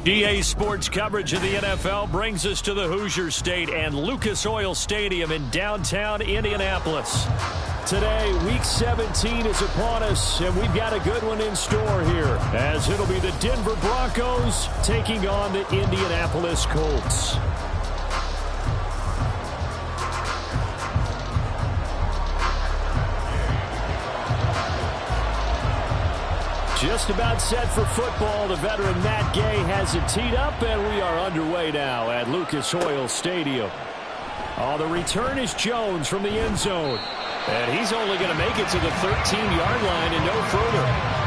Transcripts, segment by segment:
EA Sports coverage of the NFL brings us to the Hoosier State and Lucas Oil Stadium in downtown Indianapolis. Today, Week 17 is upon us, and we've got a good one in store here, as it'll be the Denver Broncos taking on the Indianapolis Colts. Just about set for football. The veteran Matt Gay has it teed up, and we are underway now at Lucas Oil Stadium. The return is Jones from the end zone. And he's only going to make it to the 13-yard line and no further.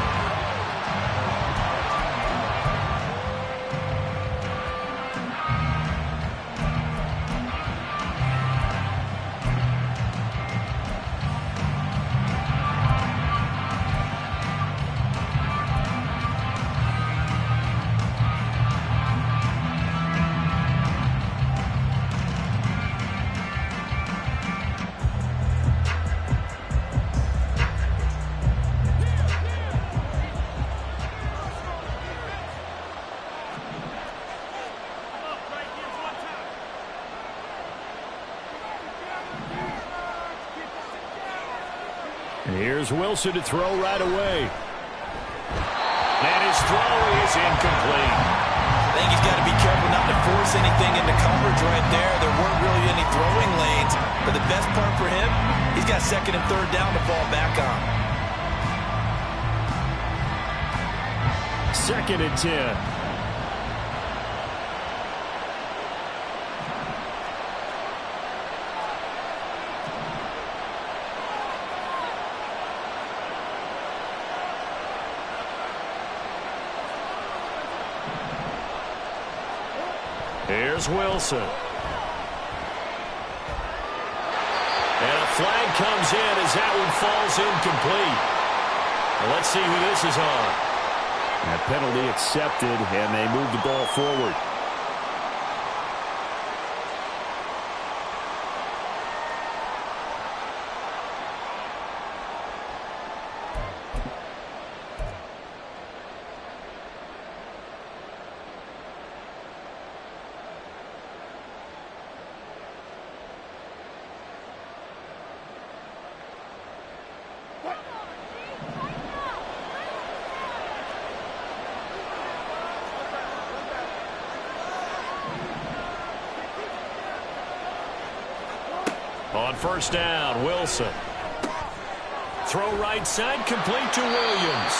Here's Wilson to throw right away. And his throw is incomplete. I think he's got to be careful not to force anything into coverage right there. There weren't really any throwing lanes. But the best part for him, he's got second and third down to fall back on. 2nd and 10. Here's Wilson. And a flag comes in as that one falls incomplete. Well, let's see who this is on. That penalty accepted, and they move the ball forward. On first down, Wilson. Throw right side, complete to Williams.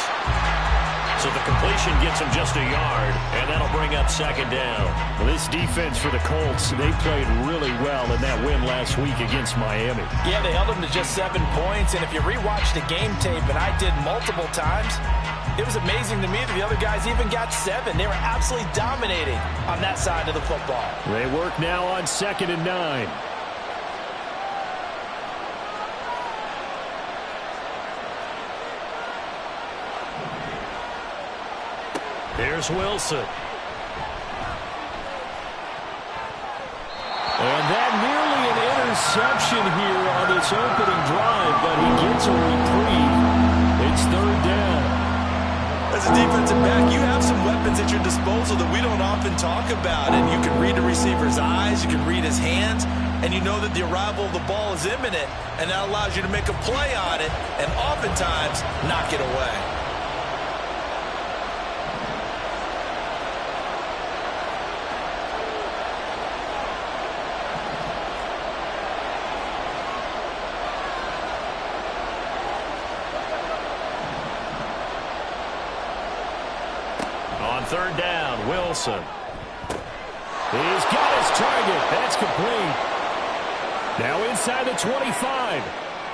So the completion gets him just a yard, and that'll bring up 2nd down. Well, this defense for the Colts, they played really well in that win last week against Miami. Yeah, they held them to just 7 points, and if you rewatch the game tape, and I did multiple times, it was amazing to me that the other guys even got 7. They were absolutely dominating on that side of the football. They work now on 2nd and 9. Here's Wilson. And that nearly an interception here on this opening drive, but he gets a reprieve. It's 3rd down. As a defensive back, you have some weapons at your disposal that we don't often talk about. And you can read the receiver's eyes, you can read his hands, and you know that the arrival of the ball is imminent, and that allows you to make a play on it and oftentimes knock it away. On 3rd down, Wilson. He's got his target. That's complete. Now inside the 25.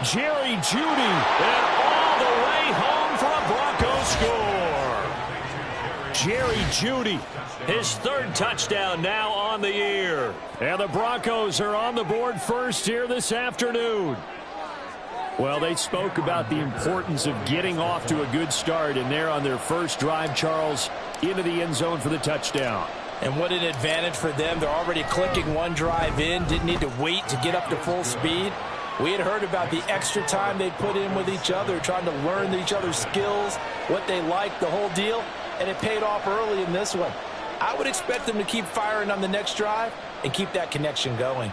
Jerry Jeudy. And all the way home for a Broncos score. Jerry Jeudy, his 3rd touchdown now on the year. And the Broncos are on the board first here this afternoon. Well, they spoke about the importance of getting off to a good start, and they're on their first drive, Charles, into the end zone for the touchdown. And what an advantage for them. They're already clicking one drive in, didn't need to wait to get up to full speed. We had heard about the extra time they put in with each other, trying to learn each other's skills, what they like, the whole deal, and it paid off early in this one. I would expect them to keep firing on the next drive and keep that connection going.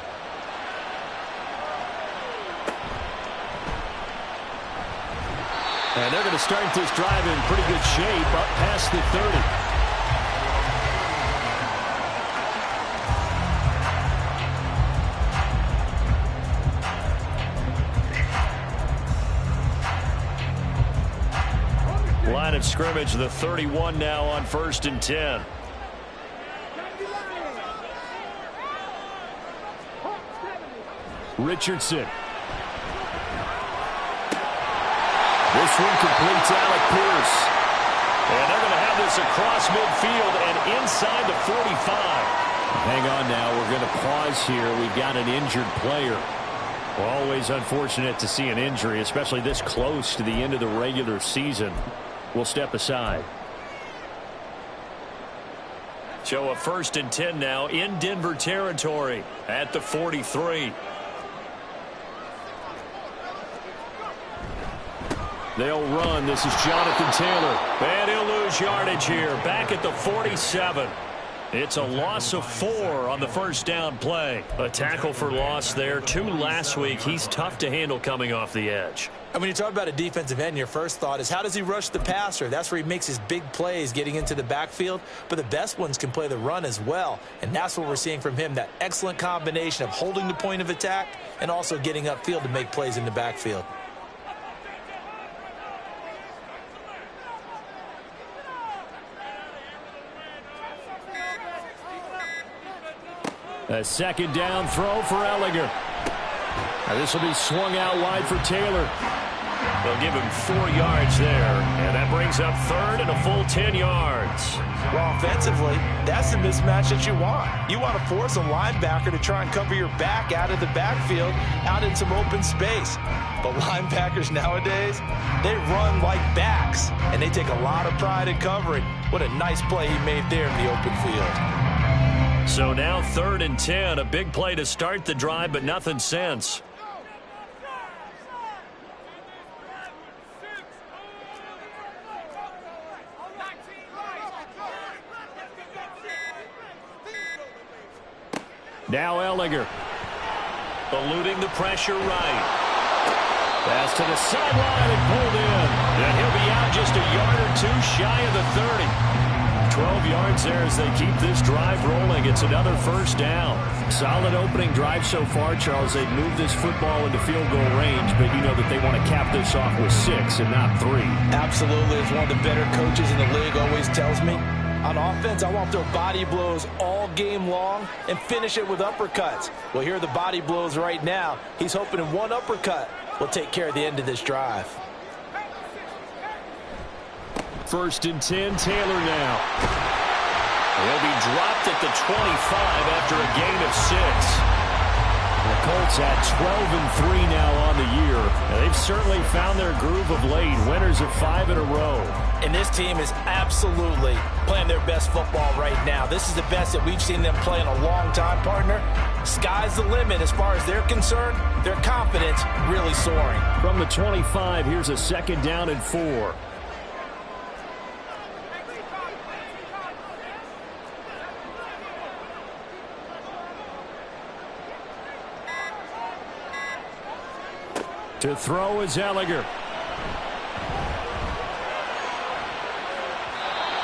And they're going to start this drive in pretty good shape up past the 30. Line of scrimmage, the 31 now on 1st and 10. Richardson. This one completes Alec Pierce. And they're going to have this across midfield and inside the 45. Hang on now. We're going to pause here. We've got an injured player. Always unfortunate to see an injury, especially this close to the end of the regular season. We'll step aside. So a 1st and 10 now in Denver territory at the 43. They'll run. This is Jonathan Taylor. And he'll lose yardage here. Back at the 47. It's a loss of 4 on the first down play. A tackle for loss there. 2 last week. He's tough to handle coming off the edge. And when you talk about a defensive end, your first thought is how does he rush the passer? That's where he makes his big plays getting into the backfield. But the best ones can play the run as well. And that's what we're seeing from him, that excellent combination of holding the point of attack and also getting upfield to make plays in the backfield. A second down throw for Ehlinger. Now this will be swung out wide for Taylor. They'll give him 4 yards there. And that brings up 3rd and a full 10 yards. Well, offensively, that's the mismatch that you want. You want to force a linebacker to try and cover your back out of the backfield, out in some open space. But linebackers nowadays, they run like backs, and they take a lot of pride in covering. What a nice play he made there in the open field. So now 3rd and 10, a big play to start the drive, but nothing since. Now Ehlinger. Eluding the pressure right. Pass to the sideline and pulled in. And he'll be out just a yard or 2 shy of the 30. 12 yards there as they keep this drive rolling. It's another first down. Solid opening drive so far, Charles. They've moved this football into field goal range, but you know that they want to cap this off with 6 and not 3. Absolutely. As one of the better coaches in the league always tells me, on offense, I want their body blows all game long and finish it with uppercuts. Well, here are the body blows right now. He's hoping in one uppercut will take care of the end of this drive. 1st and 10, Taylor now. He'll be dropped at the 25 after a gain of 6. The Colts at 12-3 now on the year. And they've certainly found their groove of late. Winners of 5 in a row. And this team is absolutely playing their best football right now. This is the best that we've seen them play in a long time, partner. Sky's the limit as far as they're concerned. Their confidence really soaring. From the 25, here's a 2nd down and 4. To throw is Ehlinger.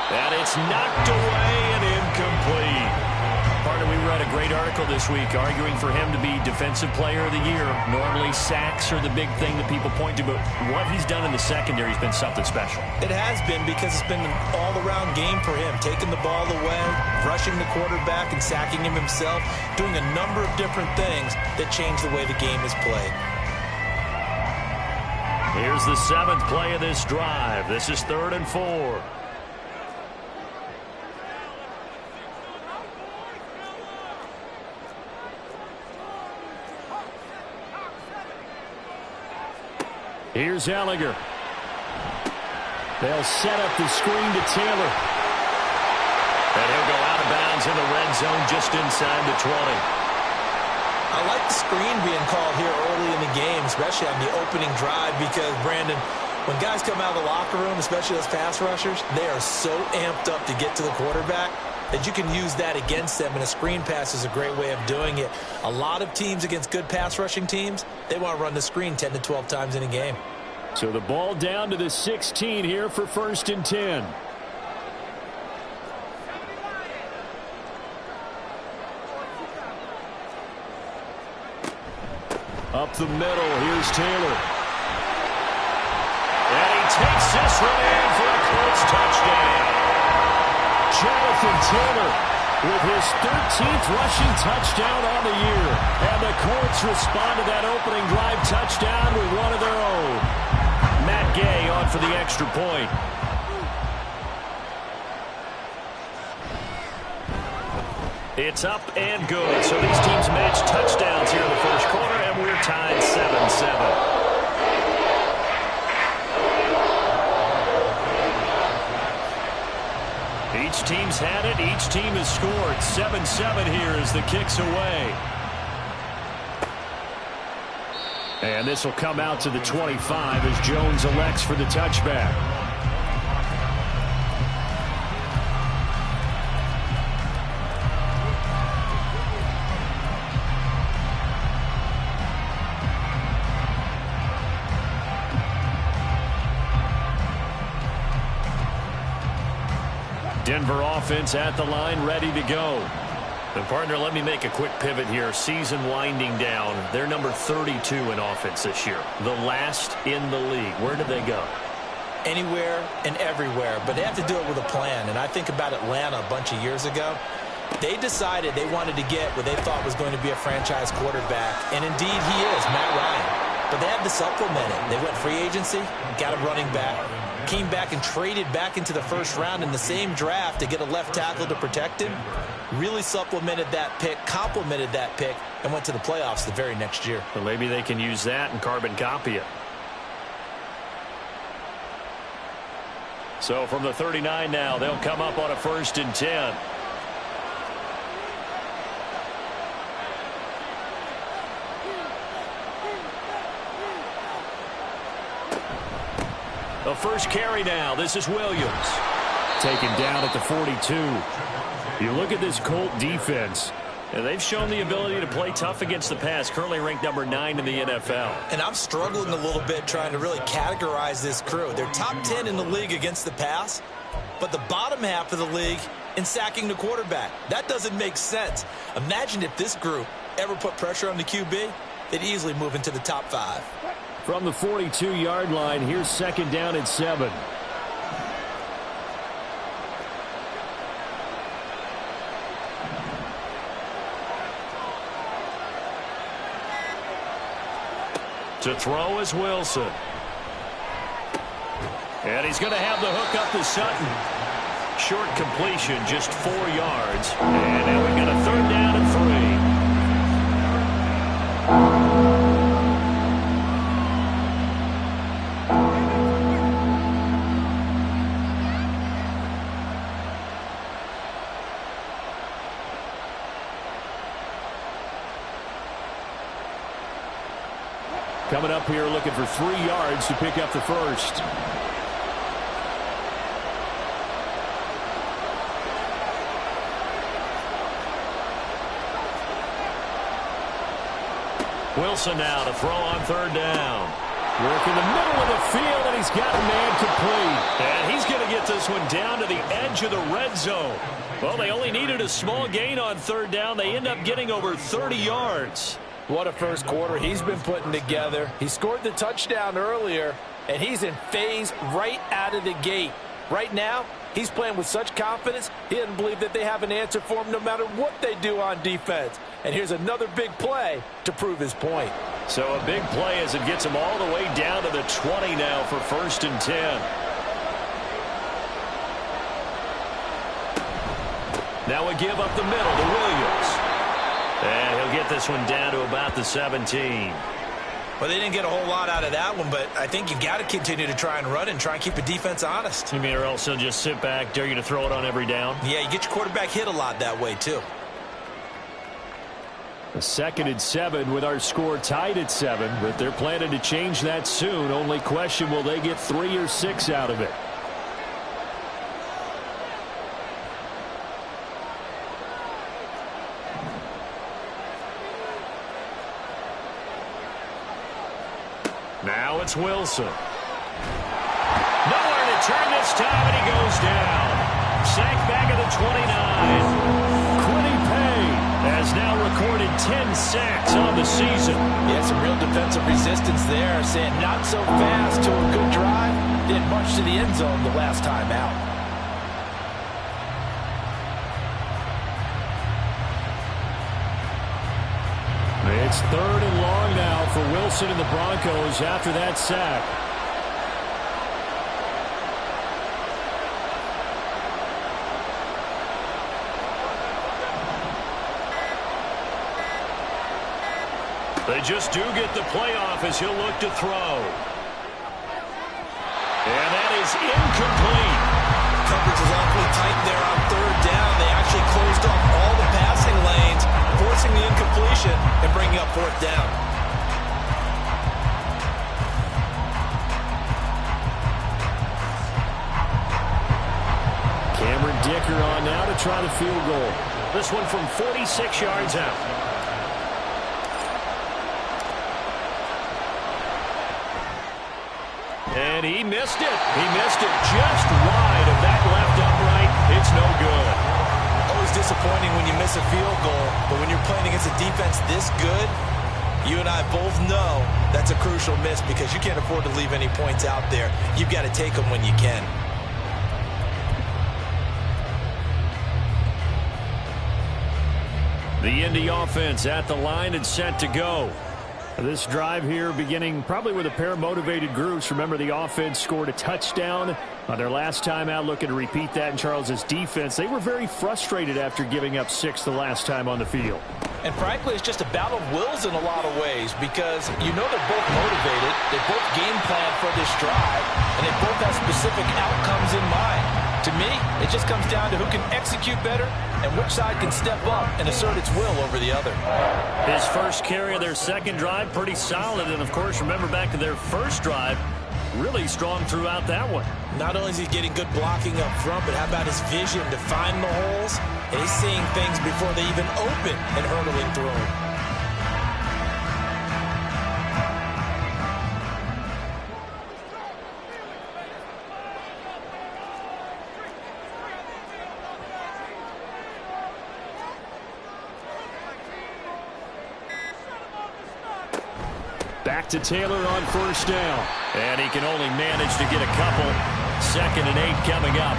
And it's knocked away and incomplete. Partner, we read a great article this week arguing for him to be Defensive Player of the Year. Normally sacks are the big thing that people point to, but what he's done in the secondary has been something special. It has been because it's been an all-around game for him. Taking the ball away, rushing the quarterback and sacking him himself, doing a number of different things that change the way the game is played. Here's the 7th play of this drive. This is 3rd and 4. Here's Ehlinger. They'll set up the screen to Taylor. And he'll go out of bounds in the red zone just inside the 20. I like the screen being called here early in the game, especially on the opening drive, because, Brandon, when guys come out of the locker room, especially those pass rushers, they are so amped up to get to the quarterback. that you can use that against them, and a screen pass is a great way of doing it. A lot of teams against good pass rushing teams, they want to run the screen 10 to 12 times in a game. So the ball down to the 16 here for 1st and 10. Up the middle, here's Taylor. And he takes this one in for a Colts touchdown. Jonathan Taylor with his 13th rushing touchdown on the year. And the Colts respond to that opening drive touchdown with one of their own. Matt Gay on for the extra point. It's up and good. So these teams match touchdowns here in the first quarter, and we're tied 7-7. Each team's had it. Each team has scored. 7-7 here as the kick's away. And this will come out to the 25 as Jones elects for the touchback. Denver offense at the line, ready to go. And partner, let me make a quick pivot here. Season winding down. They're number 32 in offense this year. The last in the league. Where did they go? Anywhere and everywhere, but they have to do it with a plan. And I think about Atlanta a bunch of years ago. They decided they wanted to get what they thought was going to be a franchise quarterback, and indeed he is, Matt Ryan. But they had to supplement it. They went free agency, got a running back, came back and traded back into the first round in the same draft to get a left tackle to protect him. Really supplemented that pick, complemented that pick, and went to the playoffs the very next year. Well, maybe they can use that and carbon copy it. So from the 39 now, they'll come up on a 1st and 10. The first carry now. This is Williams. Taken down at the 42. You look at this Colt defense, and they've shown the ability to play tough against the pass, currently ranked number 9 in the NFL. And I'm struggling a little bit trying to really categorize this crew. They're top 10 in the league against the pass, but the bottom half of the league in sacking the quarterback. That doesn't make sense. Imagine if this group ever put pressure on the QB, they'd easily move into the top 5. From the 42-yard line, here's 2nd down and 7. To throw is Wilson. And he's going to have the hook up to Sutton. Short completion, just 4 yards. And now we've got a 3rd down and 3. Coming up here looking for 3 yards to pick up the first. Wilson now to throw on 3rd down. Work in the middle of the field, and he's got a man complete. And he's going to get this one down to the edge of the red zone. Well, they only needed a small gain on 3rd down. They end up getting over 30 yards. What a first quarter he's been putting together. He scored the touchdown earlier, and he's in phase right out of the gate. Right now, he's playing with such confidence, he doesn't believe that they have an answer for him no matter what they do on defense. And here's another big play to prove his point. So a big play as it gets him all the way down to the 20 now for 1st and 10. Now we give up the middle to Williams. And he'll get this one down to about the 17. Well, they didn't get a whole lot out of that one, but I think you've got to continue to try and run and try and keep the defense honest. You mean or else he'll just sit back, dare you to throw it on every down? Yeah, you get your quarterback hit a lot that way, too. A 2nd and 7 with our score tied at 7, but they're planning to change that soon. Only question, will they get 3 or 6 out of it? Now it's Wilson. Nowhere to turn this time, and he goes down. Sacked back at the 29. Quiddy Pay has now recorded 10 sacks on the season. Yeah, some real defensive resistance there, saying not so fast to a good drive. Didn't much to the end zone the last time out. It's 3rd and long now for Wilson and the Broncos after that sack. They just do get the playoff as he'll look to throw. And that is incomplete. Coverage is awfully tight there on 3rd down. They actually closed off all the passing lanes, forcing the incompletion and bringing up 4th down. Cameron Dicker on now to try the field goal. This one from 46 yards out. And he missed it. He missed it just wide of that left upright. It's no good. Always disappointing when you miss a field goal, but when you're playing against a defense this good, you and I both know that's a crucial miss because you can't afford to leave any points out there. You've got to take them when you can. The Indy offense at the line and set to go. This drive here beginning probably with a pair of motivated groups. Remember, the offense scored a touchdown on their last time out, looking to repeat that in Charles's defense. They were very frustrated after giving up 6 the last time on the field. And frankly, it's just a battle of wills in a lot of ways because you know they're both motivated. They both game plan for this drive, and they both have specific outcomes in mind. To me, it just comes down to who can execute better and which side can step up and assert its will over the other. His first carry of their second drive, pretty solid. And, of course, remember back to their first drive, really strong throughout that one. Not only is he getting good blocking up front, but how about his vision to find the holes? And he's seeing things before they even open and hurdling through them. Back to Taylor on first down. And he can only manage to get a couple. 2nd and 8 coming up.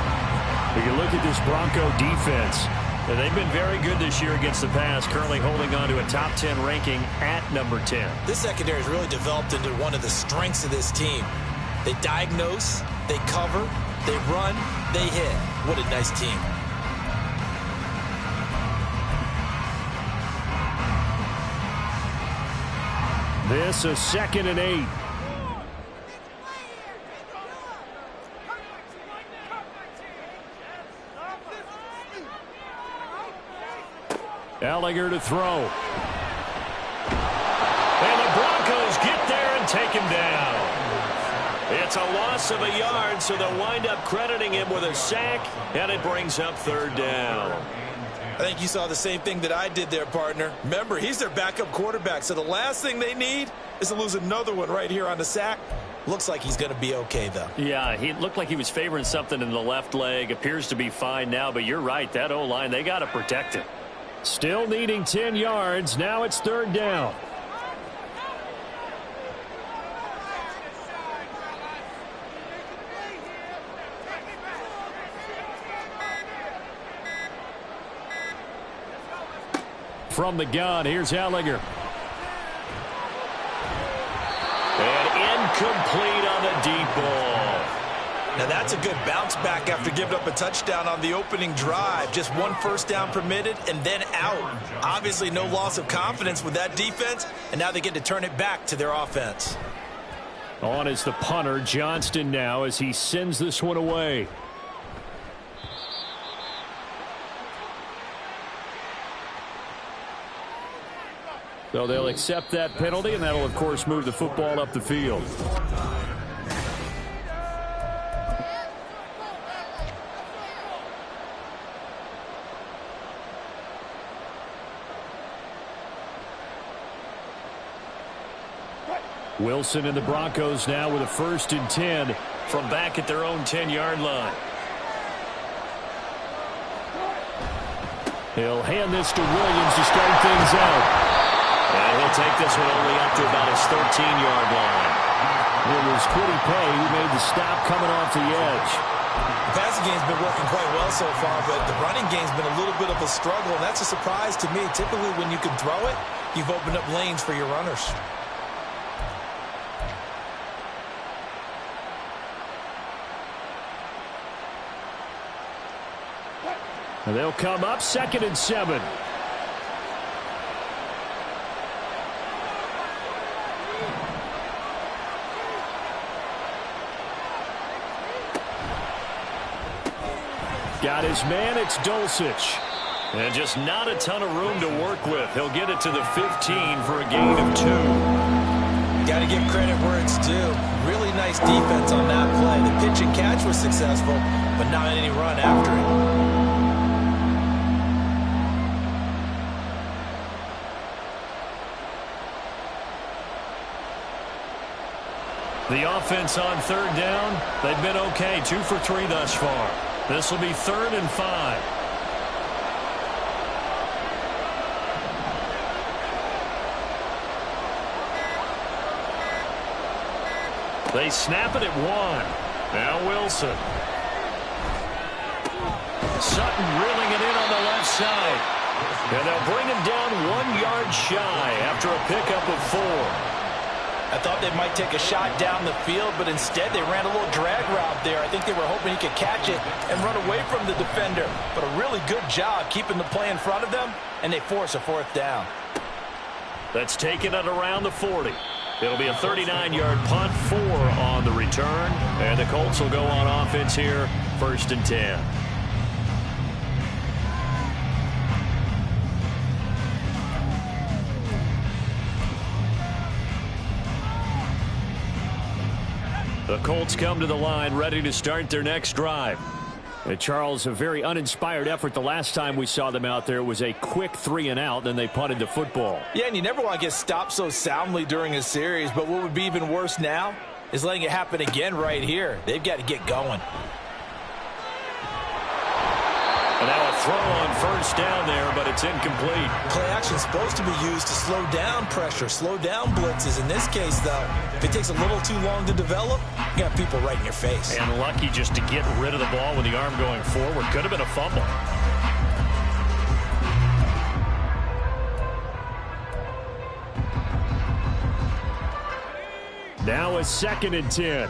If you look at this Bronco defense, they've been very good this year against the pass, currently holding on to a top 10 ranking at number 10. This secondary has really developed into one of the strengths of this team. They diagnose, they cover, they run, they hit. What a nice team. This is 2nd and 8. Ellinger to throw. And the Broncos get there and take him down. It's a loss of a yard, so they'll wind up crediting him with a sack, and it brings up 3rd down. I think you saw the same thing that I did there, partner. Remember, he's their backup quarterback, so the last thing they need is to lose another one right here on the sack. Looks like he's going to be okay, though. Yeah, he looked like he was favoring something in the left leg. Appears to be fine now, but you're right. That O-line, they got to protect him. Still needing 10 yards. Now it's 3rd down. From the gun, here's Ellinger. And incomplete on the deep ball. Now that's a good bounce back after giving up a touchdown on the opening drive. Just 1 first down permitted and then out. Obviously no loss of confidence with that defense, and now they get to turn it back to their offense. On is the punter, Johnston, now as he sends this one away. So they'll accept that penalty, and that'll, of course, move the football up the field. Wilson and the Broncos now with a 1st and 10 from back at their own 10-yard line. He'll hand this to Williams to start things out. And he'll take this one only up to about his 13-yard line. It was Kwity Paye who made the stop coming off the edge. The passing game's been working quite well so far, but the running game's been a little bit of a struggle, and that's a surprise to me. Typically, when you can throw it, you've opened up lanes for your runners. And they'll come up 2nd and 7. Got his man, it's Dulcich. And just not a ton of room to work with. He'll get it to the 15 for a gain of 2. Got to give credit where it's due. Really nice defense on that play. The pitch and catch was successful, but not any run after it. The offense on 3rd down, they've been okay. 2 for 3 thus far. This will be 3rd and 5. They snap it at 1. Now Wilson. Sutton reeling it in on the left side. And they'll bring him down 1 yard shy after a pickup of 4. I thought they might take a shot down the field, but instead they ran a little drag route there. I think they were hoping he could catch it and run away from the defender. But a really good job keeping the play in front of them, and they force a 4th down. That's taken at around the 40. It'll be a 39-yard punt, 4 on the return. And the Colts will go on offense here, 1st and 10. The Colts come to the line ready to start their next drive. And Charles, a very uninspired effort the last time we saw them out there. It was a quick 3 and out, then they punted the football. Yeah, and you never want to get stopped so soundly during a series, but what would be even worse now is letting it happen again right here. They've got to get going. And now a throw on 1st down there, but it's incomplete. Play action is supposed to be used to slow down pressure, slow down blitzes. In this case, though, if it takes a little too long to develop, you got people right in your face. And lucky just to get rid of the ball with the arm going forward. Could have been a fumble. Now a 2nd and 10.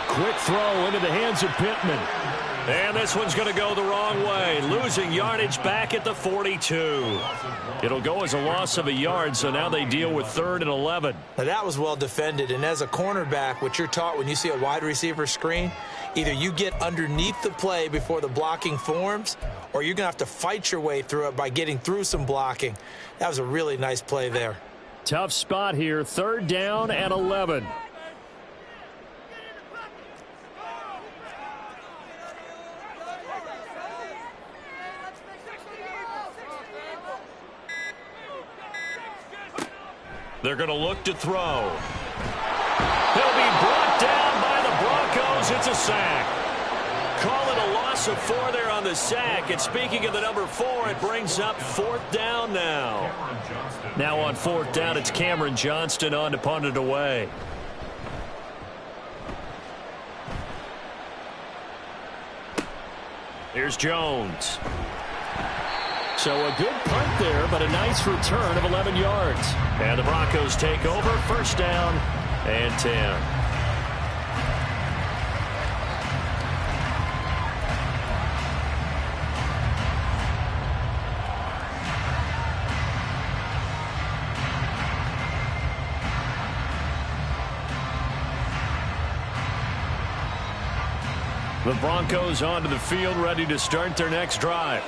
Quick throw into the hands of Pittman. And this one's going to go the wrong way. Losing yardage back at the 42. It'll go as a loss of a yard, so now they deal with 3rd and 11. Now that was well defended, and as a cornerback, what you're taught when you see a wide receiver screen, either you get underneath the play before the blocking forms, or you're going to have to fight your way through it by getting through some blocking. That was a really nice play there. Tough spot here, 3rd down and 11. They're going to look to throw. He'll be brought down by the Broncos. It's a sack. Call it a loss of 4 there on the sack. And speaking of the number 4, it brings up 4th down now. Now on 4th down, it's Cameron Johnston on to punt it away. Here's Jones. So a good punt there, but a nice return of 11 yards. And the Broncos take over, 1st down and 10. The Broncos onto the field, ready to start their next drive.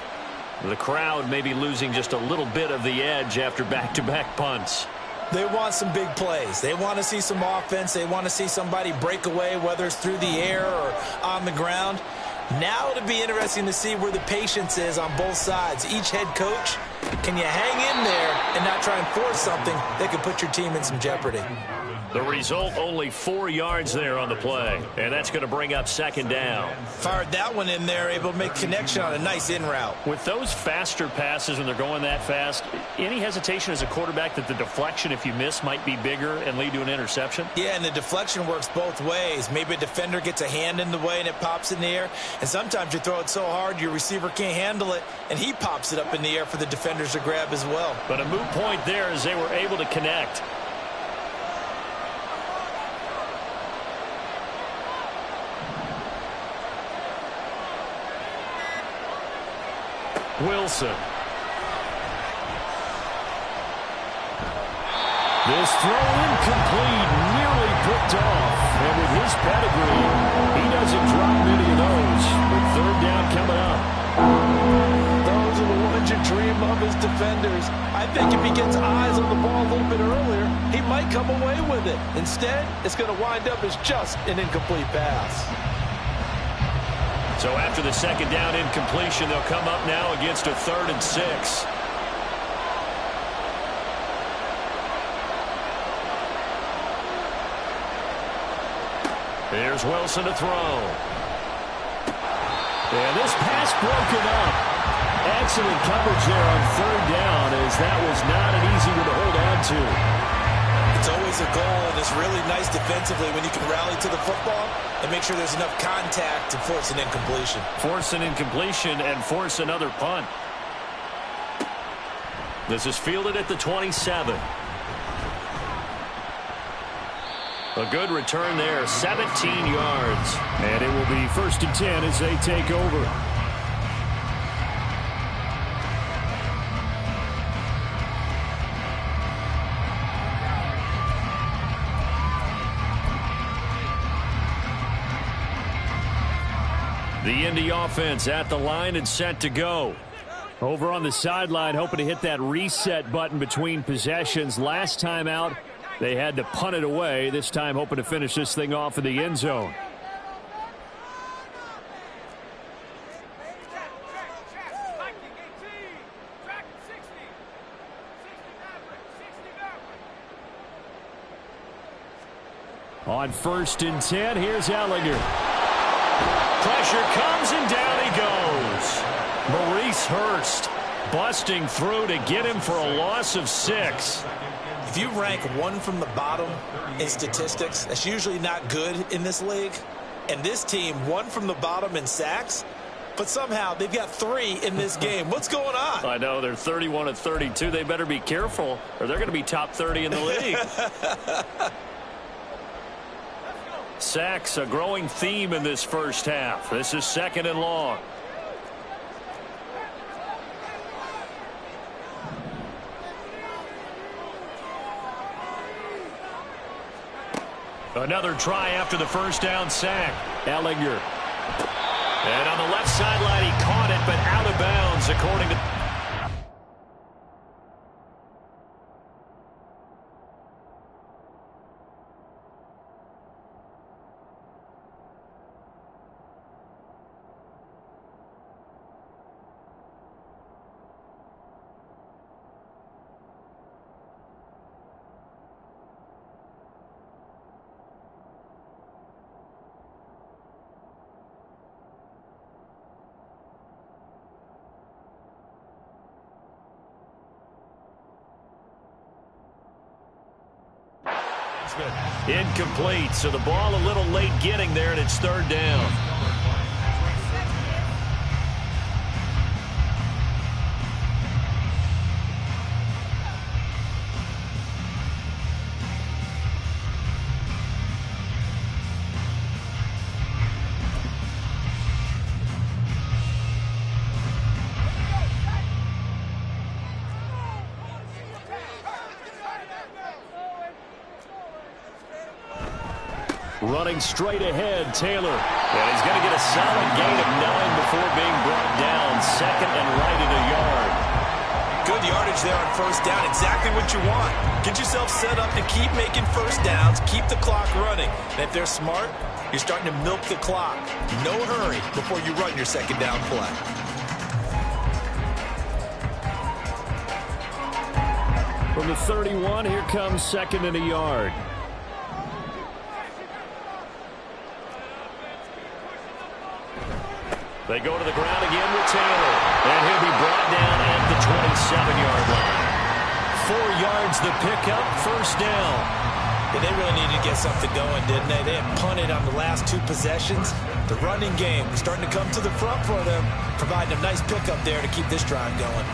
The crowd may be losing just a little bit of the edge after back-to-back punts. They want some big plays. They want to see some offense. They want to see somebody break away, whether it's through the air or on the ground. Now it'll be interesting to see where the patience is on both sides. Each head coach, can you hang in there and not try and force something that could put your team in some jeopardy? The result, only 4 yards there on the play, and that's going to bring up second down. Fired that one in there, able to make connection on a nice in route. With those faster passes when they're going that fast, any hesitation as a quarterback that the deflection, if you miss, might be bigger and lead to an interception? Yeah, and the deflection works both ways. Maybe a defender gets a hand in the way and it pops in the air, and sometimes you throw it so hard your receiver can't handle it, and he pops it up in the air for the defenders to grab as well. But a moot point there as they were able to connect. Wilson. This throw incomplete, nearly picked off. And with his pedigree, he doesn't drop many of those. With third down coming up. Those are the ones you dream of as defenders. I think if he gets eyes on the ball a little bit earlier, he might come away with it. Instead, it's going to wind up as just an incomplete pass. So after the second down incompletion, they'll come up now against a 3rd and 6. Here's Wilson to throw. And this pass broken up. Excellent coverage there on 3rd down, as that was not an easy one to hold on to. It's always a goal, and it's really nice defensively when you can rally to the football and make sure there's enough contact to force an incompletion. Force an incompletion and force another punt. This is fielded at the 27. A good return there, 17 yards. And it will be 1st and 10 as they take over. The Indy offense at the line and set to go. Over on the sideline, hoping to hit that reset button between possessions. Last time out, they had to punt it away. This time, hoping to finish this thing off in the end zone. On 1st and 10, here's Ellinger. Pressure comes, and down he goes. Maurice Hurst busting through to get him for a loss of 6. If you rank one from the bottom in statistics, that's usually not good in this league. And this team, one from the bottom in sacks, but somehow they've got 3 in this game. What's going on? I know, they're 31 of 32. They better be careful, or they're going to be top 30 in the league. Sacks, a growing theme in this first half. This is 2nd and long. Another try after the first down sack. Ellinger. And on the left sideline, he caught it, but out of bounds, according to... Incomplete, so the ball a little late getting there, and it's 3rd down. Running straight ahead, Taylor. And he's going to get a solid gain of 9 before being brought down. 2nd and right at a yard. Good yardage there on 1st down. Exactly what you want. Get yourself set up to keep making 1st downs, keep the clock running. And if they're smart, You're starting to milk the clock. No hurry before you run your second down play. From the 31, here comes second and a yard. They go to the ground again with Taylor. And he'll be brought down at the 27-yard line. 4 yards the pickup, first down. Yeah, they really needed to get something going, didn't they? They had punted on the last 2 possessions. The running game was starting to come to the front for them, providing a nice pickup there to keep this drive going.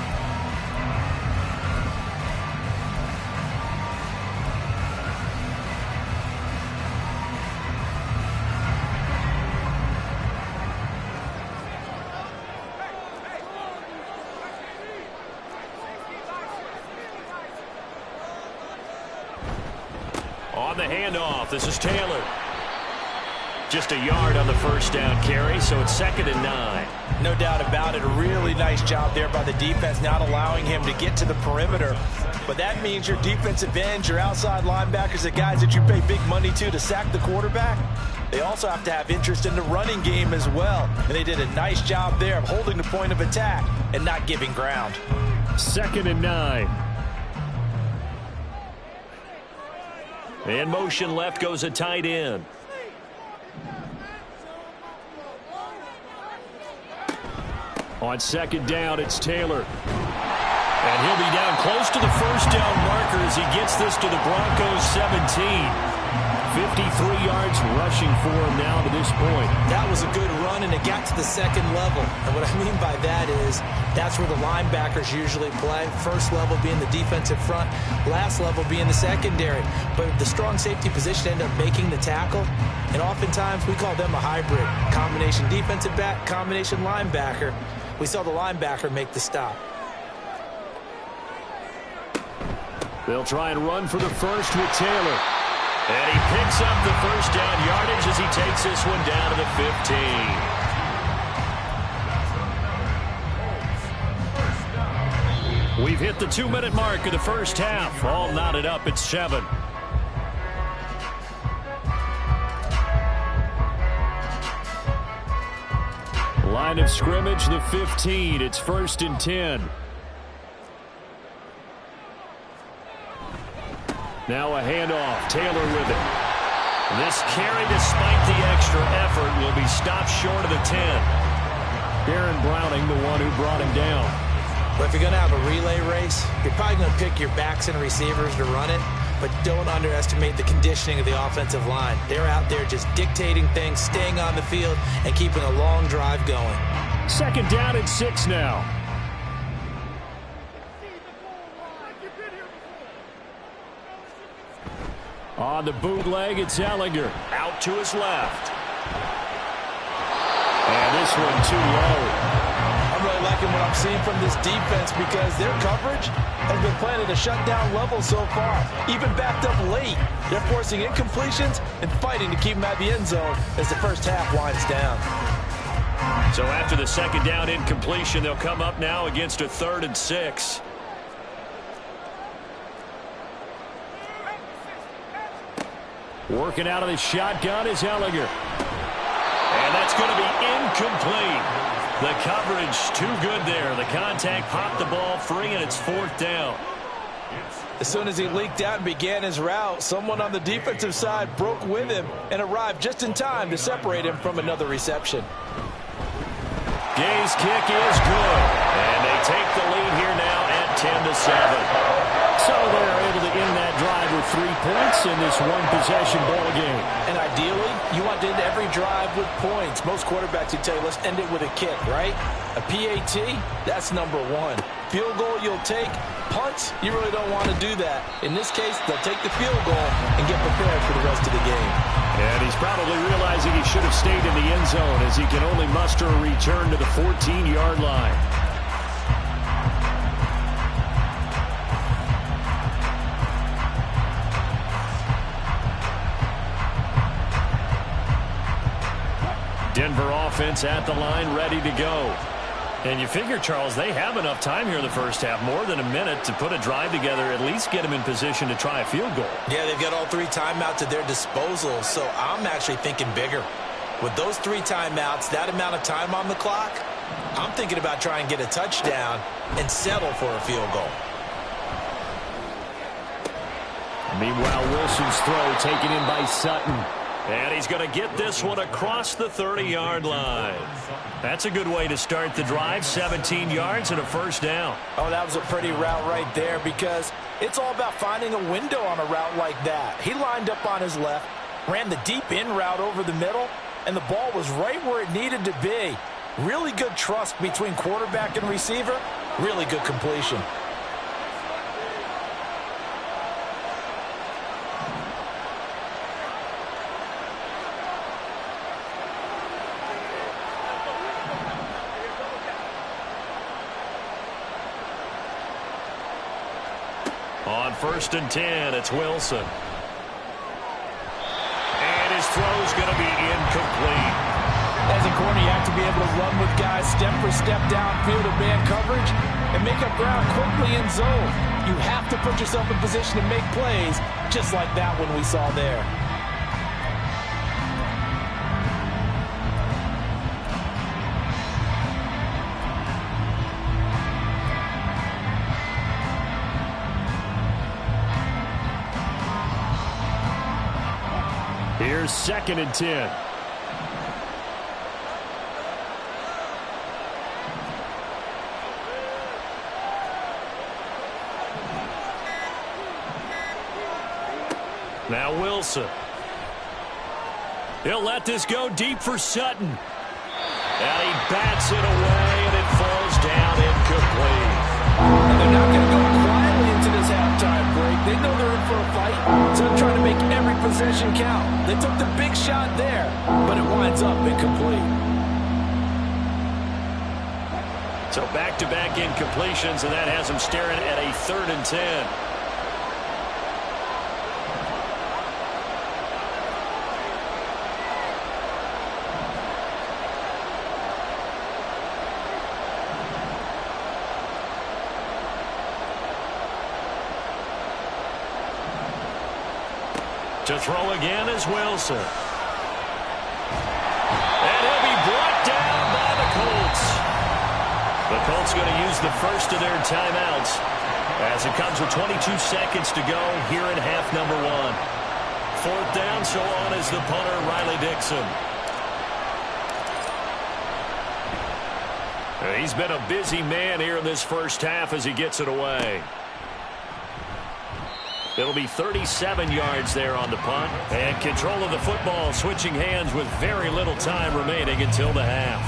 On the handoff, this is Taylor. Just a yard on the first down carry, so it's second and 9. No doubt about it. A really nice job there by the defense, not allowing him to get to the perimeter. But that means your defensive ends, your outside linebackers, the guys that you pay big money to sack the quarterback, they also have to have interest in the running game as well. And they did a nice job there of holding the point of attack and not giving ground. Second and 9. And motion left goes a tight end. On second down, it's Taylor. And he'll be down close to the first down marker as he gets this to the Broncos 17. 53 yards rushing for him now to this point. That was a good run, and it got to the second level. And what I mean by that is that's where the linebackers usually play. First level being the defensive front, last level being the secondary. But the strong safety position ended up making the tackle. And oftentimes we call them a hybrid. Combination defensive back, combination linebacker. We saw the linebacker make the stop. They'll try and run for the first with Taylor. And he picks up the first down yardage as he takes this one down to the 15. We've hit the 2-minute mark of the first half. All knotted up at 7. Line of scrimmage, the 15. It's first and 10. Now a handoff. Taylor with it. This carry, despite the extra effort, will be stopped short of the 10. Aaron Browning, the one who brought him down. But if you're going to have a relay race, you're probably going to pick your backs and receivers to run it, but don't underestimate the conditioning of the offensive line. They're out there just dictating things, staying on the field, and keeping a long drive going. Second down and 6 now. On the bootleg, it's Ellinger. Out to his left. And this one too low. I'm really liking what I'm seeing from this defense because their coverage has been playing at a shutdown level so far. Even backed up late. They're forcing incompletions and fighting to keep them at the end zone as the first half winds down. So after the second down incompletion, they'll come up now against a 3rd and 6. Working out of the shotgun is Ellinger. And that's going to be incomplete. The coverage too good there. The contact popped the ball free, and it's 4th down. As soon as he leaked out and began his route, someone on the defensive side broke with him and arrived just in time to separate him from another reception. Gay's kick is good. And they take the lead here now at 10-7. So they're able to end that drive with 3 points in this one-possession ball game. And ideally, you want to end every drive with points. Most quarterbacks would tell you, let's end it with a kick, right? A PAT, that's number 1. Field goal you'll take. Punts, you really don't want to do that. In this case, they'll take the field goal and get prepared for the rest of the game. And he's probably realizing he should have stayed in the end zone as he can only muster a return to the 14-yard line. Denver offense at the line, ready to go. And you figure, Charles, they have enough time here in the first half, more than a minute, to put a drive together, at least get them in position to try a field goal. Yeah, they've got all 3 timeouts at their disposal, so I'm actually thinking bigger. With those 3 timeouts, that amount of time on the clock, I'm thinking about trying to get a touchdown and settle for a field goal. Meanwhile, Wilson's throw taken in by Sutton. And he's going to get this one across the 30-yard line. That's a good way to start the drive. 17 yards and a first down. Oh, that was a pretty route right there, because it's all about finding a window on a route like that. He lined up on his left, ran the deep in route over the middle, and the ball was right where it needed to be. Really good trust between quarterback and receiver. Really good completion. On 1st and 10, it's Wilson. And his throw's going to be incomplete. As a corner, you have to be able to run with guys step for step downfield of man coverage and make up ground quickly in zone. You have to put yourself in position to make plays, just like that one we saw there. Here's 2nd and 10. Now Wilson. He'll let this go deep for Sutton. And he bats it away, and it falls down incomplete. And they're not going to go quietly into this halftime break. They know they're in for a fight, so they're trying to make every possession count. They took the big shot there, but it winds up incomplete. So back-to-back incompletions, and that has them staring at a 3rd and 10. To throw again is Wilson. And he'll be brought down by the Colts. The Colts going to use the first of their timeouts as it comes with 22 seconds to go here in half number 1. 4th down, so on is the punter, Riley Dixon. He's been a busy man here in this first half as he gets it away. It'll be 37 yards there on the punt. And control of the football switching hands with very little time remaining until the half.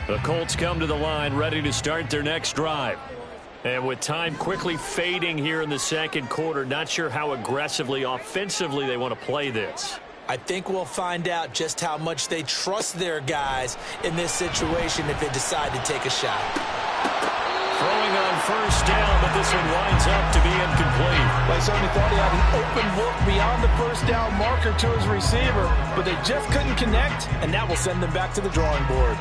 The Colts come to the line ready to start their next drive. And with time quickly fading here in the second quarter, not sure how aggressively, offensively they want to play this. I think we'll find out just how much they trust their guys in this situation if they decide to take a shot. Throwing on 1st down, but this one winds up to be incomplete. They certainly thought he had an open look beyond the 1st down marker to his receiver, but they just couldn't connect, and that will send them back to the drawing board.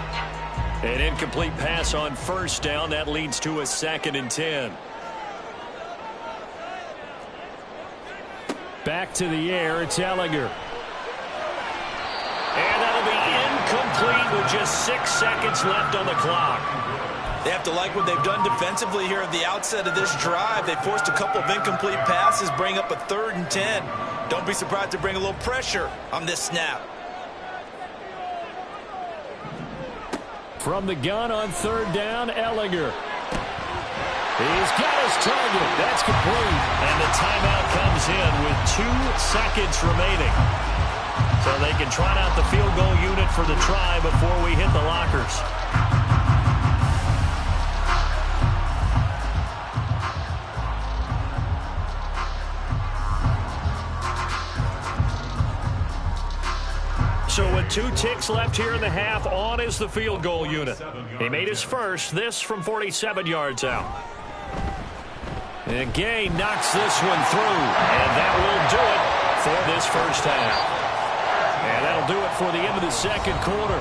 An incomplete pass on 1st down. That leads to a 2nd and 10. Back to the air, it's Ellinger. And that'll be incomplete with just 6 seconds left on the clock. They have to like what they've done defensively here at the outset of this drive. They forced a couple of incomplete passes, bring up a 3rd and 10. Don't be surprised to bring a little pressure on this snap. From the gun on 3rd down, Ellinger. He's got his target. That's complete. And the timeout comes in with 2 seconds remaining. So they can trot out the field goal unit for the try before we hit the lockers. So with 2 ticks left here in the half, on is the field goal unit. He made his first, this from 47 yards out. And Gay knocks this one through. And that will do it for this first half. And that'll do it for the end of the second quarter.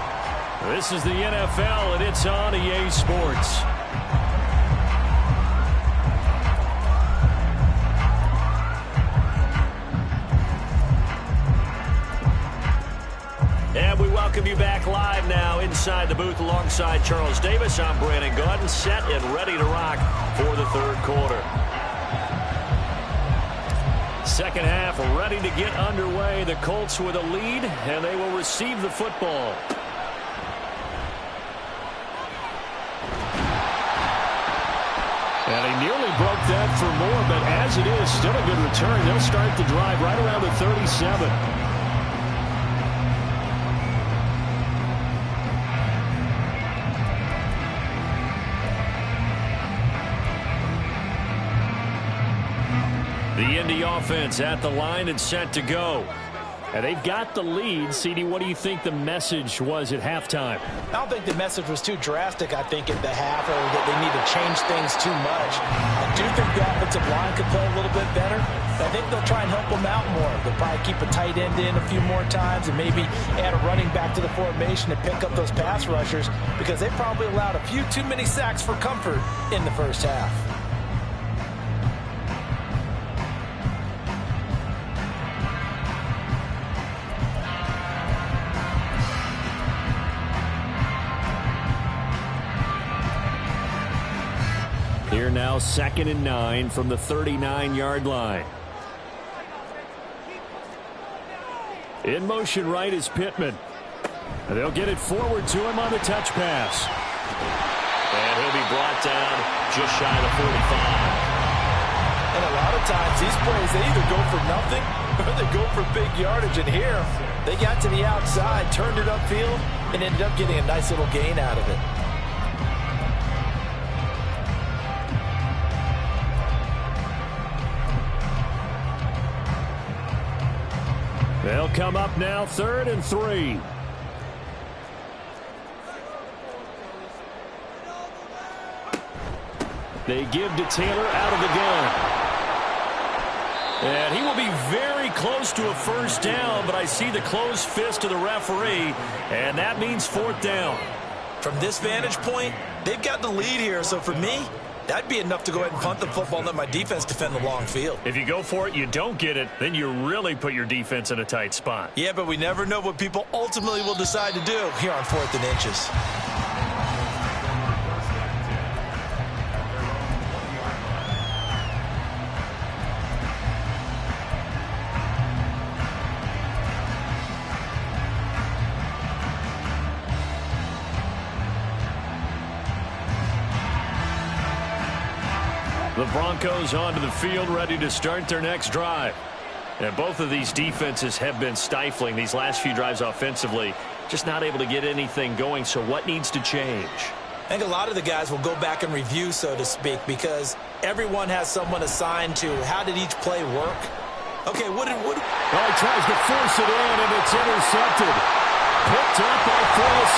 This is the NFL, and it's on EA Sports. And we welcome you back live now inside the booth alongside Charles Davis. I'm Brandon Gaudin, set and ready to rock for the third quarter. Second half ready to get underway. The Colts with a lead, and they will receive the football. And he nearly broke that for more, but as it is, still a good return. They'll start the drive right around the 37. The Indy offense at the line and set to go. And they've got the lead. CD, what do you think the message was at halftime? I don't think the message was too drastic, I think, at the half, or that they need to change things too much. I do think the offensive line could play a little bit better. I think they'll try and help them out more. They'll probably keep a tight end in a few more times and maybe add a running back to the formation and pick up those pass rushers, because they probably allowed a few too many sacks for comfort in the first half. Here now, 2nd and 9 from the 39-yard line. In motion right is Pittman. And they'll get it forward to him on the touch pass. And he'll be brought down just shy of the 45. And a lot of times these plays, they either go for nothing or they go for big yardage. And here, they got to the outside, turned it upfield, and ended up getting a nice little gain out of it. They'll come up now, 3rd and 3. They give to Taylor out of the gun. And he will be very close to a first down, but I see the closed fist of the referee, and that means 4th down. From this vantage point, they've got the lead here, so for me, that'd be enough to go ahead and punt the football and let my defense defend the long field. If you go for it, you don't get it, then you really put your defense in a tight spot. Yeah, but we never know what people ultimately will decide to do here on 4th and inches. The Broncos onto the field, ready to start their next drive. And both of these defenses have been stifling these last few drives offensively. Just not able to get anything going, so what needs to change? I think a lot of the guys will go back and review, so to speak, because everyone has someone assigned to how did each play work. Okay, what? Well, he tries to force it in, and it's intercepted. Picked up by Flores.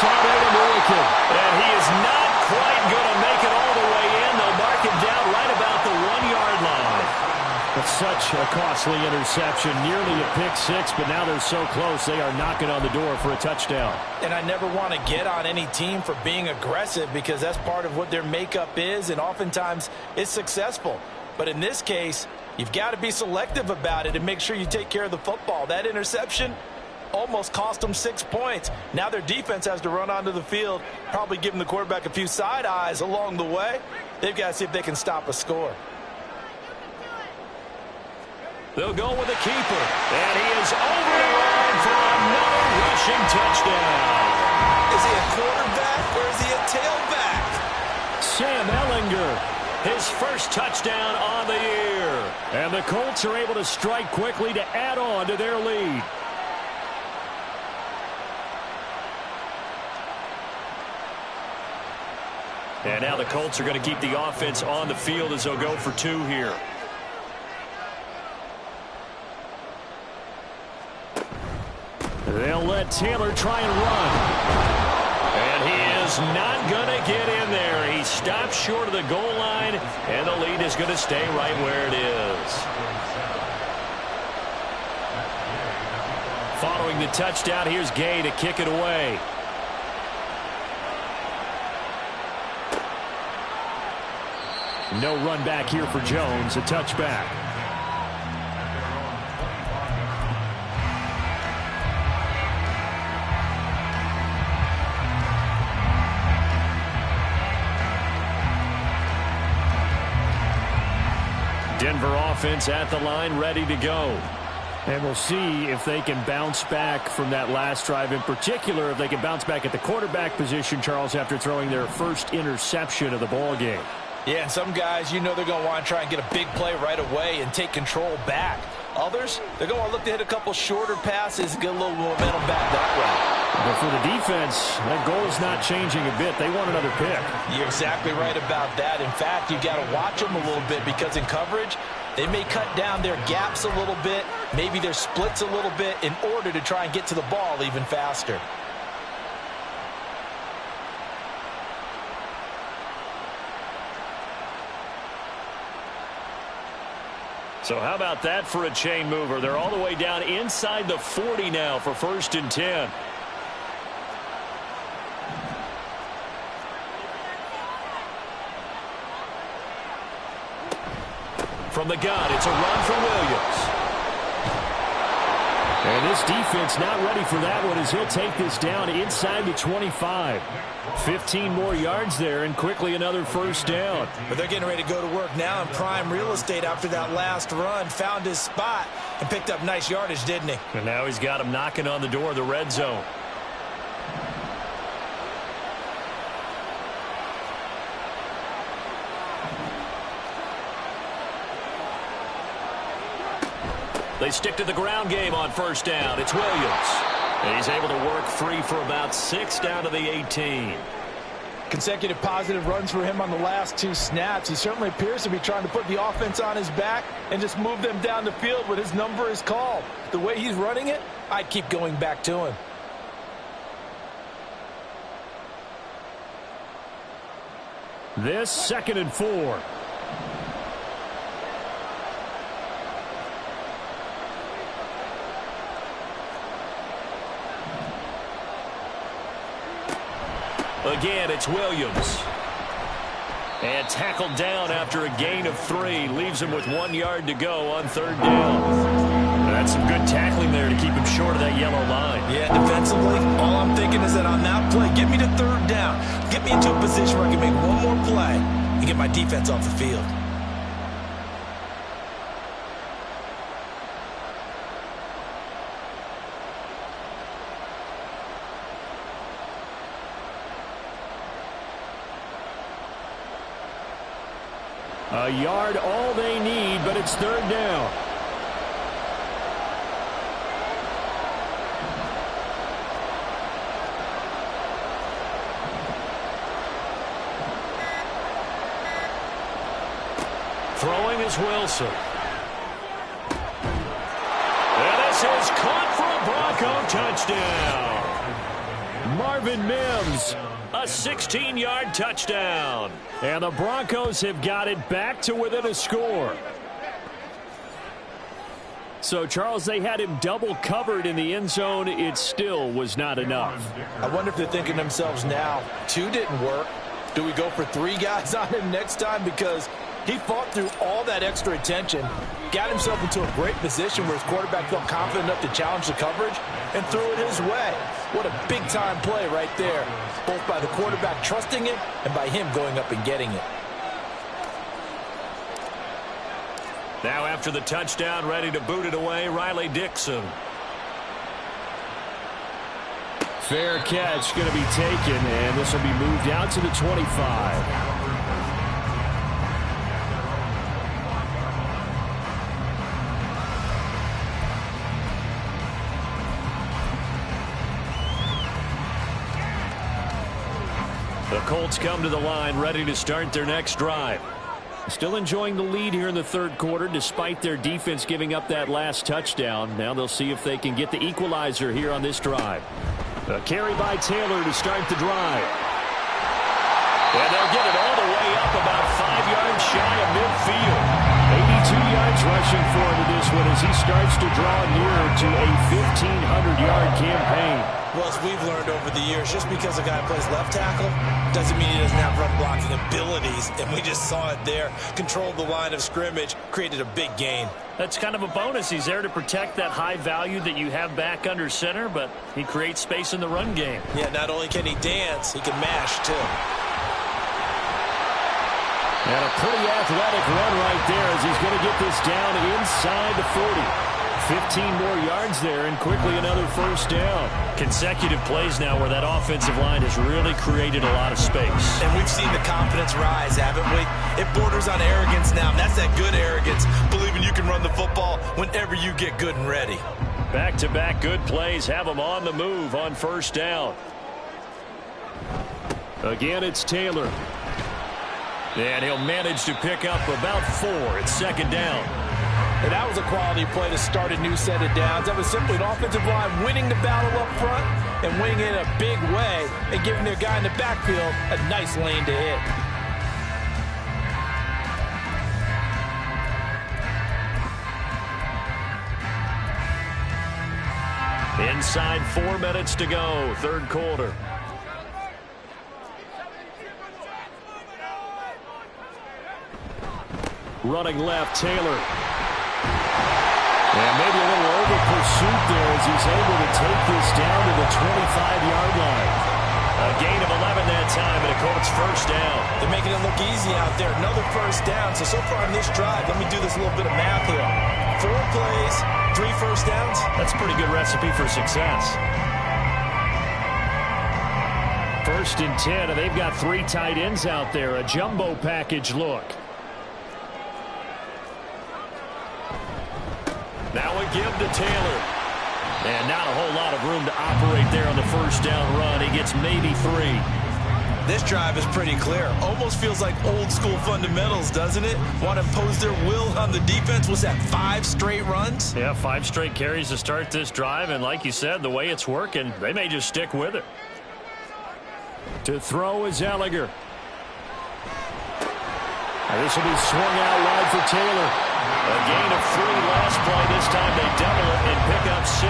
And he is not quite going to make it all the way in. They'll mark him down right about the 1-yard line. That's such a costly interception. Nearly a pick six, but now they're so close they are knocking on the door for a touchdown. And I never want to get on any team for being aggressive, because that's part of what their makeup is, and oftentimes it's successful. But in this case, you've got to be selective about it and make sure you take care of the football. That interception almost cost them 6 points. Now their defense has to run onto the field, probably giving the quarterback a few side eyes along the way. They've got to see if they can stop a score. They'll go with a keeper. And he is over the line for another rushing touchdown. Is he a quarterback or is he a tailback? Sam Ehlinger, his first touchdown on the year. And the Colts are able to strike quickly to add on to their lead. And now the Colts are going to keep the offense on the field as they'll go for 2 here. They'll let Taylor try and run. And he is Just not going to get in there. He stopped short of the goal line, and the lead is going to stay right where it is. Following the touchdown, here's Gay to kick it away. No run back here for Jones, a touchback. Denver offense at the line, ready to go. And we'll see if they can bounce back from that last drive, in particular if they can bounce back at the quarterback position, Charles, after throwing their first interception of the ball game. Yeah, and some guys, you know they're going to want to try and get a big play right away and take control back. Others, they're going to want to look to hit a couple shorter passes, get a little momentum back that way. But for the defense, that goal is not changing a bit. They want another pick. You're exactly right about that. In fact, you've got to watch them a little bit because in coverage, they may cut down their gaps a little bit, maybe their splits a little bit in order to try and get to the ball even faster. So how about that for a chain mover? They're all the way down inside the 40 now for 1st and 10. From the gun, it's a run for Williams. And this defense not ready for that one as he'll take this down inside the 25. 15 more yards there and quickly another 1st down. But they're getting ready to go to work now in prime real estate after that last run. Found his spot and picked up nice yardage, didn't he? And now he's got him knocking on the door of the red zone. They stick to the ground game on 1st down. It's Williams. And he's able to work free for about 6 down to the 18. Consecutive positive runs for him on the last 2 snaps. He certainly appears to be trying to put the offense on his back and just move them down the field when his number is called. The way he's running it, I'd keep going back to him. This 2nd and 4. Again, it's Williams. And tackled down after a gain of 3. Leaves him with 1 yard to go on 3rd down. That's some good tackling there to keep him short of that yellow line. Yeah, defensively, all I'm thinking is that on that play, get me to 3rd down. Get me into a position where I can make one more play and get my defense off the field. A yard all they need, but it's 3rd down. Throwing is Wilson. And this is caught for a Bronco touchdown. Marvin Mims, a 16-yard touchdown. And the Broncos have got it back to within a score. So, Charles, they had him double covered in the end zone. It still was not enough. I wonder if they're thinking to themselves now, 2 didn't work. Do we go for 3 guys on him next time? Because he fought through all that extra attention, got himself into a great position where his quarterback felt confident enough to challenge the coverage and threw it his way. What a big-time play right there, both by the quarterback trusting it and by him going up and getting it. Now after the touchdown, ready to boot it away, Riley Dixon. Fair catch going to be taken, and this will be moved out to the 25. The Colts come to the line, ready to start their next drive. Still enjoying the lead here in the 3rd quarter, despite their defense giving up that last touchdown. Now they'll see if they can get the equalizer here on this drive. A carry by Taylor to start the drive. And they'll get it all the way up about 5 yards shy of midfield. 82 yards rushing for him in this one as he starts to draw nearer to a 1,500-yard campaign. Well, as we've learned over the years, just because a guy plays left tackle doesn't mean he doesn't have run-blocking abilities. And we just saw it there. Controlled the line of scrimmage, created a big gain. That's kind of a bonus. He's there to protect that high value that you have back under center, but he creates space in the run game. Yeah, not only can he dance, he can mash, too. And a pretty athletic run right there as he's going to get this down inside the 40. 15 more yards there and quickly another first down. Consecutive plays now where that offensive line has really created a lot of space. And we've seen the confidence rise, haven't we? It borders on arrogance now. And that's that good arrogance, believing you can run the football whenever you get good and ready. Back-to-back good plays have them on the move on first down. Again, it's Taylor. And he'll manage to pick up about 4. It's second down. And that was a quality play to start a new set of downs. That was simply an offensive line winning the battle up front and winning it in a big way and giving their guy in the backfield a nice lane to hit. Inside 4 minutes to go, third quarter. Running left, Taylor. And maybe a little over-pursuit there as he's able to take this down to the 25-yard line. A gain of 11 that time, and a Colts first down. They're making it look easy out there. Another first down. So far in this drive, let me do this little bit of math here. 4 plays, 3 first downs. That's a pretty good recipe for success. First and 10, and they've got 3 tight ends out there. A jumbo package look. Now a give to Taylor. And not a whole lot of room to operate there on the first down run. He gets maybe 3. This drive is pretty clear. Almost feels like old school fundamentals, doesn't it? Want to impose their will on the defense. Was that 5 straight runs? Yeah, 5 straight carries to start this drive. And like you said, the way it's working, they may just stick with it. To throw is Ellinger. This will be swung out wide for Taylor. A gain of 3 last play. This time they double it and pick up 6.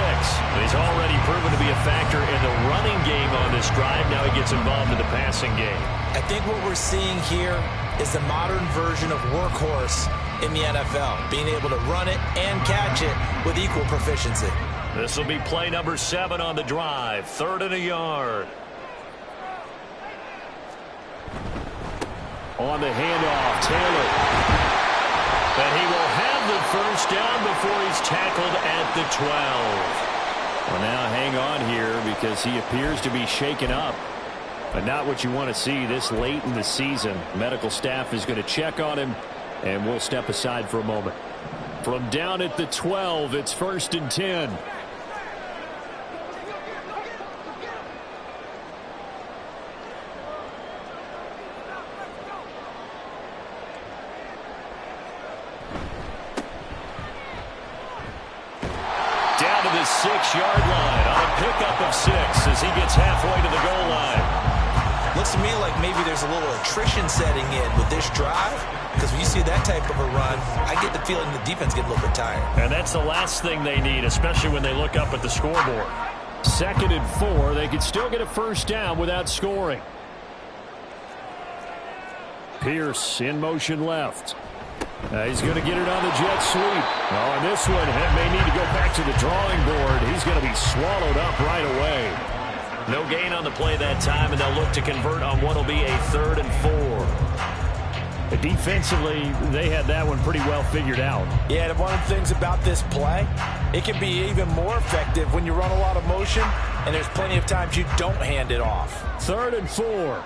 He's already proven to be a factor in the running game on this drive. Now he gets involved in the passing game. I think what we're seeing here is the modern version of workhorse in the NFL. Being able to run it and catch it with equal proficiency. This will be play number 7 on the drive. 3rd and a yard. On the handoff, Taylor. And he will have the first down before he's tackled at the 12. Well, now hang on here because he appears to be shaken up. But not what you want to see this late in the season. Medical staff is going to check on him, and we'll step aside for a moment. From down at the 12, it's 1st and 10. Down to the 6-yard line on a pickup of 6 as he gets halfway to the goal line. Looks to me like maybe there's a little attrition setting in with this drive. Because when you see that type of a run, I get the feeling the defense get a little bit tired. And that's the last thing they need, especially when they look up at the scoreboard. 2nd and 4. They could still get a first down without scoring. Pierce in motion left. He's going to get it on the jet sweep. Oh, and this one may need to go back to the drawing board. He's going to be swallowed up right away. No gain on the play that time, and they'll look to convert on what will be a 3rd and 4. Defensively, they had that one pretty well figured out. Yeah, and one of the things about this play, it can be even more effective when you run a lot of motion, and there's plenty of times you don't hand it off. 3rd and 4.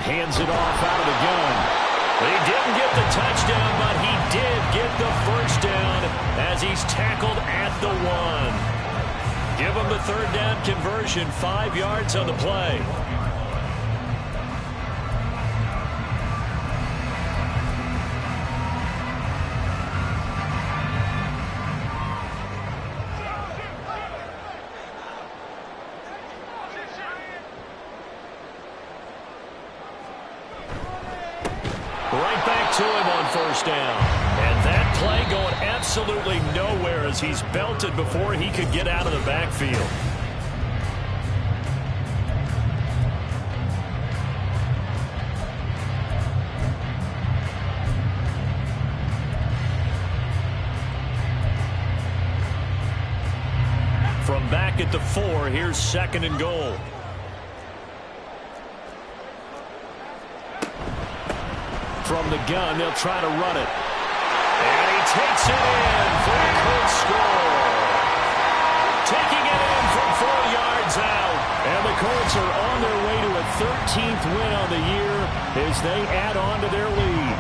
Hands it off out of the gun. He didn't get the touchdown, but he did get the first down as he's tackled at the 1. Give him the 3rd down conversion, 5 yards on the play. first down. And that play going absolutely nowhere as he's belted before he could get out of the backfield. From back at the 4, here's 2nd and goal. From the gun, they'll try to run it. And he takes it in for a Colts score. Taking it in from 4 yards out. And the Colts are on their way to a 13th win on the year as they add on to their lead.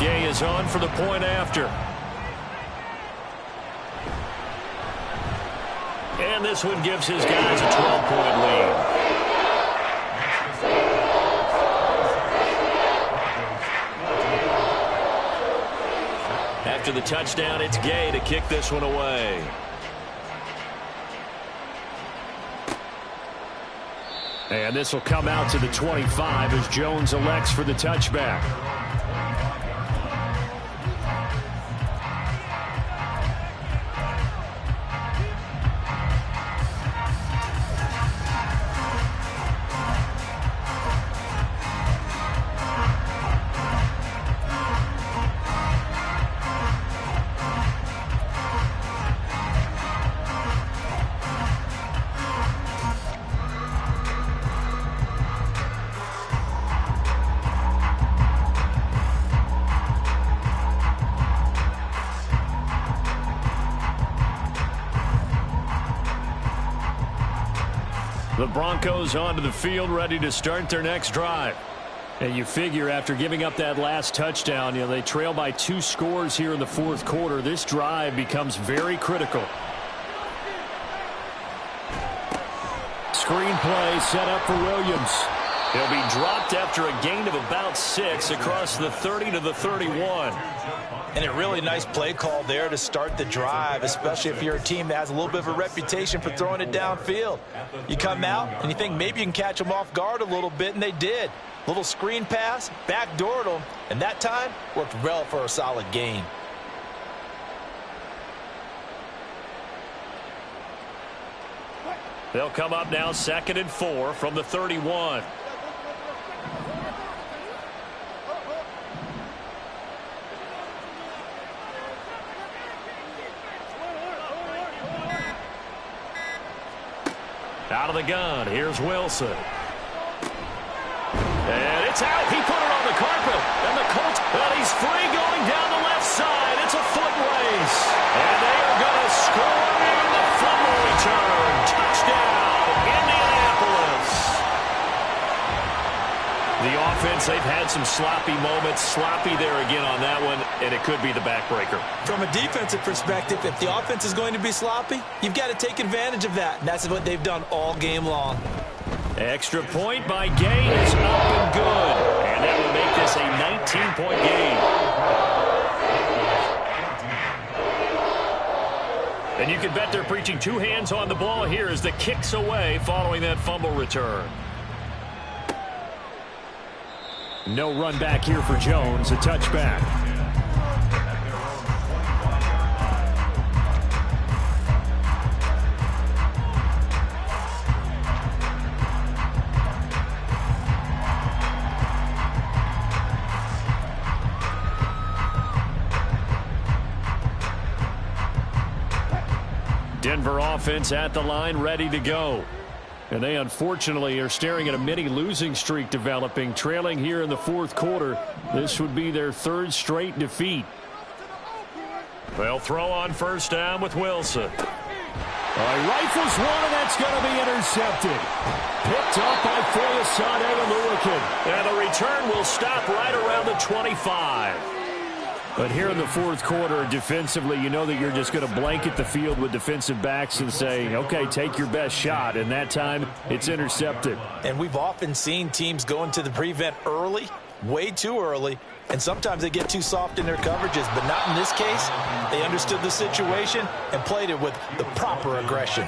Gay is on for the point after. And this one gives his guys a 12-point lead. After the touchdown, it's Gay to kick this one away. And this will come out to the 25 as Jones elects for the touchback. The Broncos onto the field, ready to start their next drive. And you figure after giving up that last touchdown, they trail by 2 scores here in the 4th quarter. This drive becomes very critical. Screen play set up for Williams. He'll be dropped after a gain of about 6 across the 30 to the 31. And a really nice play call there to start the drive, especially if you're a team that has a little bit of a reputation for throwing it downfield. You come out and you think maybe you can catch them off guard a little bit, and they did. Little screen pass, backdoored them, and that time worked well for a solid gain. They'll come up now 2nd and 4 from the 31. Out of the gun, here's Wilson. And it's out. He put it on the carpet. And the Colts, well, he's free going down the left side. It's a foot race. And they are going to score in the fumble return. Touchdown, Indianapolis. The offense, they've had some sloppy moments. Sloppy there again on that one, and it could be the backbreaker. From a defensive perspective, if the offense is going to be sloppy, you've got to take advantage of that. And that's what they've done all game long. Extra point by Gay is up and good. And that will make this a 19-point game. And you can bet they're preaching 2 hands on the ball here as the kick's away following that fumble return. No run back here for Jones, a touchback. Denver offense at the line, ready to go. And they unfortunately are staring at a mini losing streak developing, trailing here in the 4th quarter. This would be their 3rd straight defeat. They'll throw on first down with Wilson. Rifles one, and that's going to be intercepted. Picked up by Foyesade and Lewickin. And the return will stop right around the 25. But here in the 4th quarter, defensively, you know that you're just going to blanket the field with defensive backs and say, okay, take your best shot. And that time, it's intercepted. And we've often seen teams go into the prevent early, way too early, and sometimes they get too soft in their coverages, but not in this case. They understood the situation and played it with the proper aggression.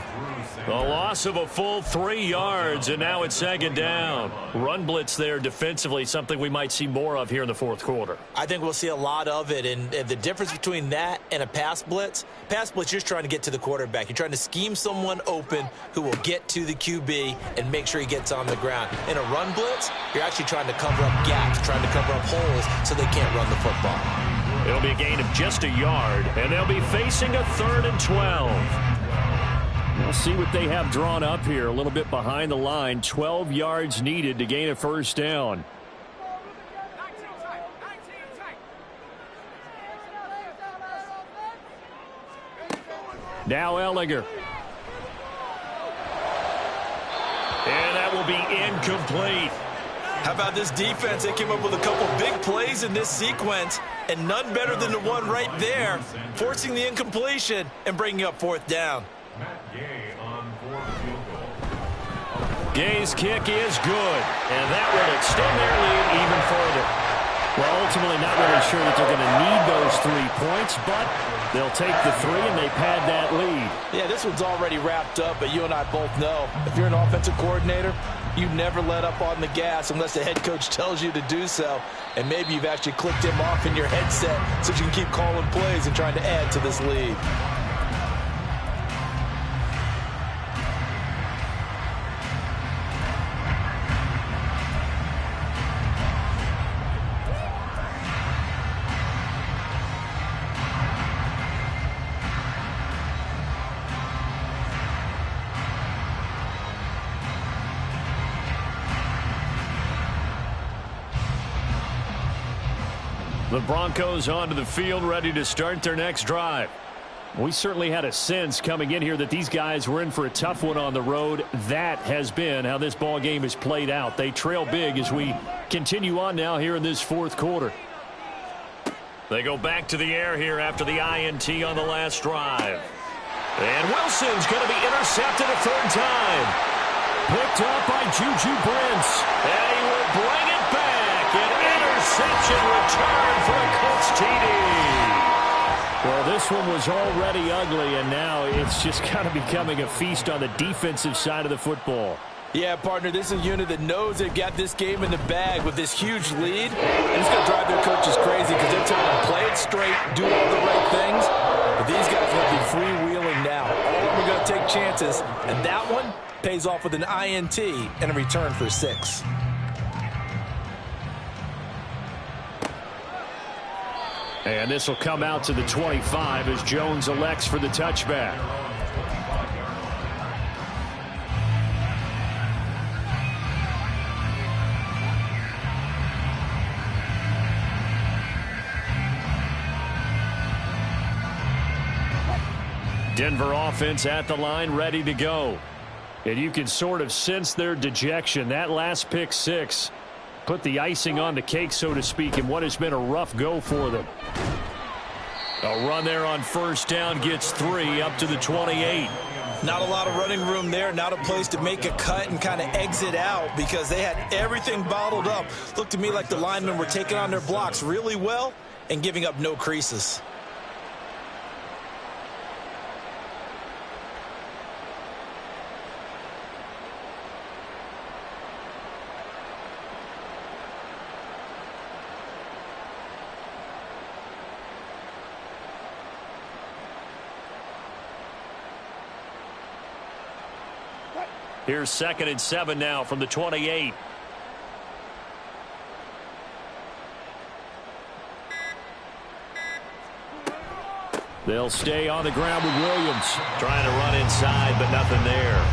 A loss of a full 3 yards, and now it's second down. Run blitz there defensively, something we might see more of here in the fourth quarter. I think we'll see a lot of it, and the difference between that and a pass blitz, you're just trying to get to the quarterback. You're trying to scheme someone open who will get to the QB and make sure he gets on the ground. In a run blitz, you're actually trying to cover up gaps, trying to cover up holes so they can't run the football. It'll be a gain of just a yard, and they'll be facing a 3rd and 12. We'll see what they have drawn up here. A little bit behind the line. 12 yards needed to gain a first down. Now Ellinger. And that will be incomplete. How about this defense? They came up with a couple big plays in this sequence, and none better than the one right there, forcing the incompletion and bringing up 4th down. Gay's kick is good, and that will extend their lead even further. Well, ultimately not really sure that they're going to need those 3 points, but they'll take the 3 and they pad that lead. Yeah, this one's already wrapped up, but you and I both know if you're an offensive coordinator, you never let up on the gas unless the head coach tells you to do so, and maybe you've actually clicked him off in your headset so you can keep calling plays and trying to add to this lead. The Broncos onto the field, ready to start their next drive. We certainly had a sense coming in here that these guys were in for a tough one on the road. That has been how this ball game has played out. They trail big as we continue on now here in this fourth quarter. They go back to the air here after the INT on the last drive. And Wilson's going to be intercepted a 3rd time. Picked up by Juju Brents. And he will bring it back. An interception return for a Colts TD. Well, this one was already ugly, and now it's just kind of becoming a feast on the defensive side of the football. Yeah, partner, this is a unit that knows they've got this game in the bag with this huge lead, and it's going to drive their coaches crazy because they're telling them play it straight, do all the right things, but these guys are going to be freewheeling now. All of them are going to take chances, and that one pays off with an INT and a return for 6. And this will come out to the 25 as Jones elects for the touchback. Denver offense at the line, ready to go. And you can sort of sense their dejection. That last pick 6 put the icing on the cake, so to speak, in what has been a rough go for them. A run there on 1st down gets 3 up to the 28. Not a lot of running room there, not a place to make a cut and kind of exit out because they had everything bottled up. Looked to me like the linemen were taking on their blocks really well and giving up no creases. Here's 2nd and 7 now from the 28. They'll stay on the ground with Williams. Trying to run inside, but nothing there.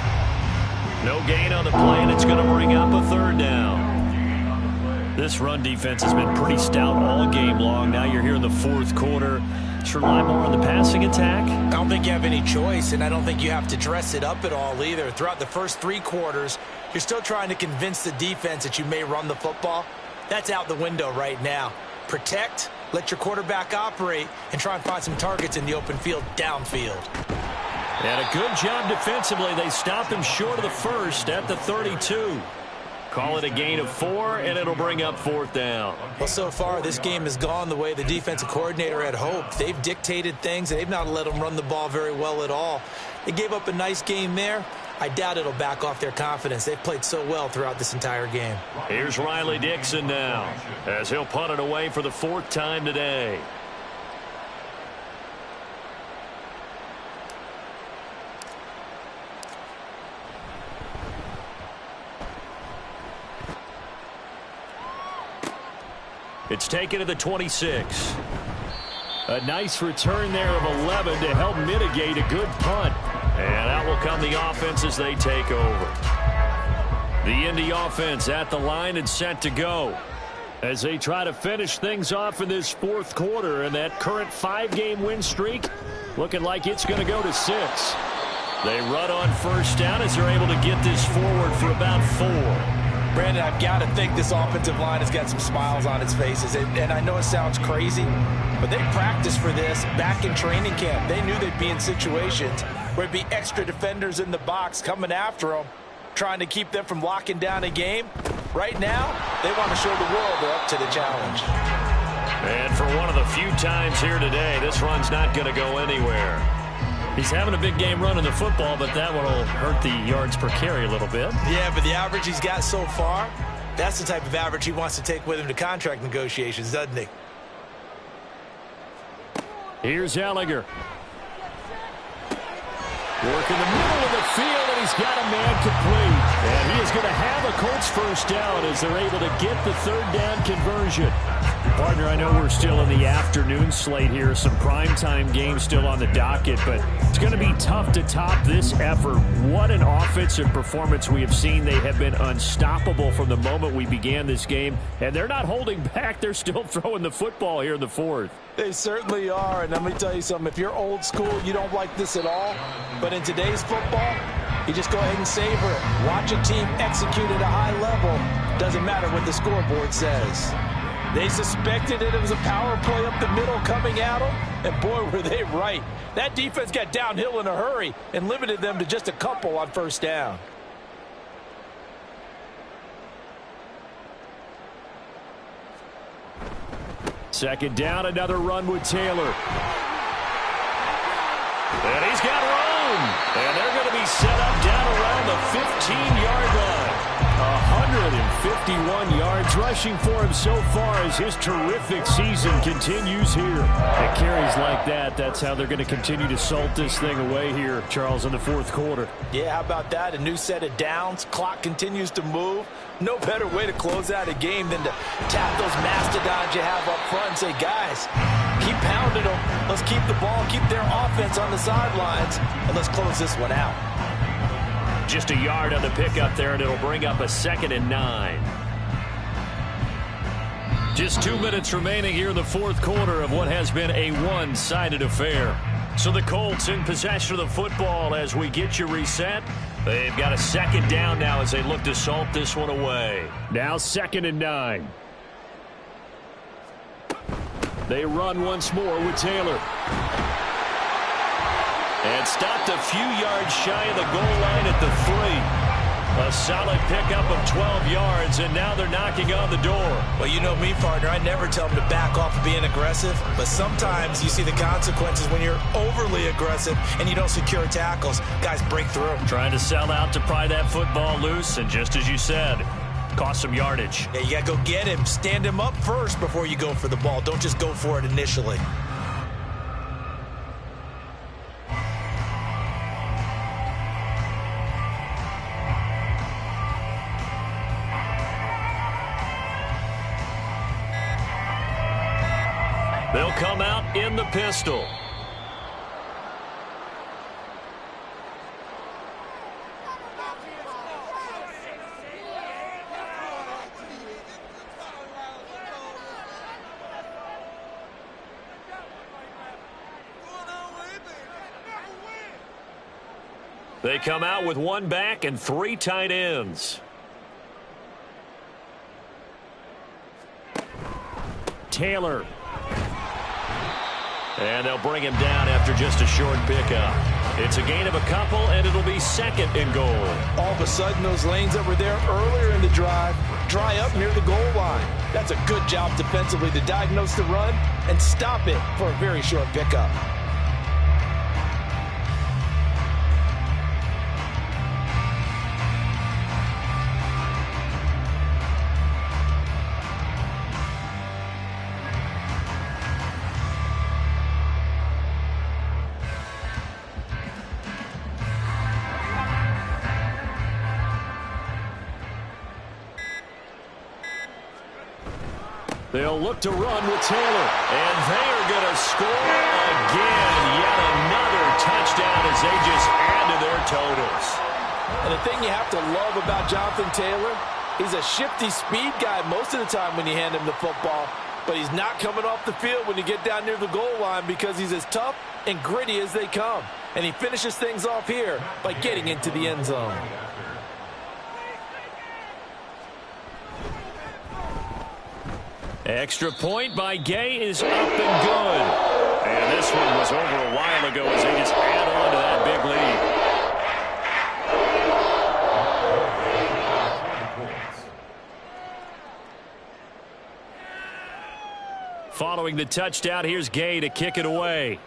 No gain on the play, and it's going to bring up a 3rd down. This run defense has been pretty stout all game long. Now you're here in the fourth quarter. Let's rely more on the passing attack. I don't think you have any choice, and I don't think you have to dress it up at all either. Throughout the first 3 quarters, you're still trying to convince the defense that you may run the football. That's out the window right now. Protect, let your quarterback operate, and try and find some targets in the open field downfield. And a good job defensively. They stop him short of the first at the 32. Call it a gain of 4, and it'll bring up 4th down. Well, so far, this game has gone the way the defensive coordinator had hoped. They've dictated things, and they've not let them run the ball very well at all. They gave up a nice game there. I doubt it'll back off their confidence. They've played so well throughout this entire game. Here's Riley Dixon now, as he'll punt it away for the 4th time today. It's taken to the 26. A nice return there of 11 to help mitigate a good punt. And out will come the offense as they take over. The Indy offense at the line and set to go as they try to finish things off in this 4th quarter. And that current 5-game win streak looking like it's going to go to 6. They run on 1st down as they're able to get this forward for about 4. Brandon, I've got to think this offensive line has got some smiles on its faces. And I know it sounds crazy, but they practiced for this back in training camp. They knew they'd be in situations where it'd be extra defenders in the box coming after them, trying to keep them from locking down a game. Right now, they want to show the world they're up to the challenge. And for one of the few times here today, this run's not going to go anywhere. He's having a big game running the football, but that one will hurt the yards per carry a little bit. Yeah, but the average he's got so far, that's the type of average he wants to take with him to contract negotiations, doesn't he? Here's Ellinger. Working the middle of the field, and he's got a man complete. And he is going to have a Colts 1st down as they're able to get the 3rd down conversion. Partner, I know we're still in the afternoon slate here. Some primetime games still on the docket, but it's going to be tough to top this effort. What an offensive performance we have seen. They have been unstoppable from the moment we began this game, and they're not holding back. They're still throwing the football here in the 4th. They certainly are, and let me tell you something. If you're old school, you don't like this at all. But in today's football, you just go ahead and savor it. Watch a team execute at a high level. Doesn't matter what the scoreboard says. They suspected it was a power play up the middle coming at them, and boy, were they right. That defense got downhill in a hurry and limited them to just a couple on 1st down. Second down, another run with Taylor. And he's got room. And they're going to be set up down around the 15-yard line. 151 yards rushing for him so far as his terrific season continues here. At carries like that, that's how they're going to continue to salt this thing away here, Charles, in the 4th quarter. Yeah, how about that? A new set of downs. Clock continues to move. No better way to close out a game than to tap those mastodons you have up front and say, guys, keep pounding them. Let's keep the ball, keep their offense on the sidelines, and let's close this one out. Just a yard on the pickup there, and it'll bring up a 2nd and 9. Just 2 minutes remaining here in the 4th quarter of what has been a one-sided affair. So the Colts in possession of the football as we get you reset. They've got a 2nd down now as they look to salt this one away. Now 2nd and 9. They run once more with Taylor. And stopped a few yards shy of the goal line at the 3. A solid pickup of 12 yards, and now they're knocking on the door. Well, you know me, partner. I never tell them to back off of being aggressive, but sometimes you see the consequences when you're overly aggressive and you don't secure tackles. Guys break through. Trying to sell out to pry that football loose, and just as you said, cost some yardage. Yeah, you got to go get him. Stand him up first before you go for the ball. Don't just go for it initially. They'll come out in the pistol. They come out with 1 back and 3 tight ends. And they'll bring him down after just a short pickup. It's a gain of a couple, and it'll be 2nd and goal. All of a sudden, those lanes that were there earlier in the drive dry up near the goal line. That's a good job defensively to diagnose the run and stop it for a very short pickup. They'll look to run with Taylor. And they are going to score again. Yet another touchdown as they just add to their totals. And the thing you have to love about Jonathan Taylor, he's a shifty speed guy most of the time when you hand him the football. But he's not coming off the field when you get down near the goal line because he's as tough and gritty as they come. And he finishes things off here by getting into the end zone. Extra point by Gay is up and good. And this one was over a while ago as they just add on to that big lead. Following the touchdown, here's Gay to kick it away.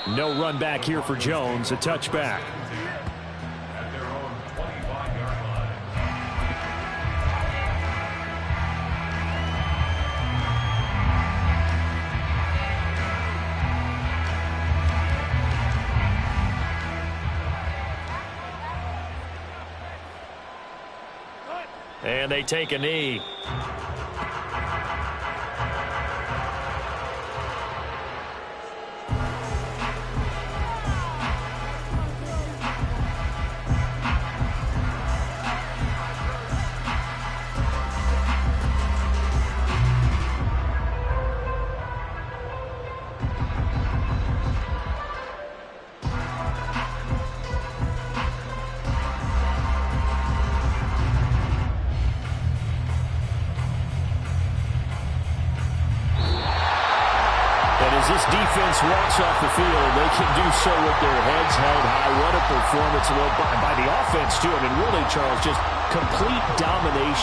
No run back here for Jones, a touchback. And they take a knee. As this defense walks off the field, they can do so with their heads held high. What a performance by the offense, too. I mean, really, Charles, just complete domination.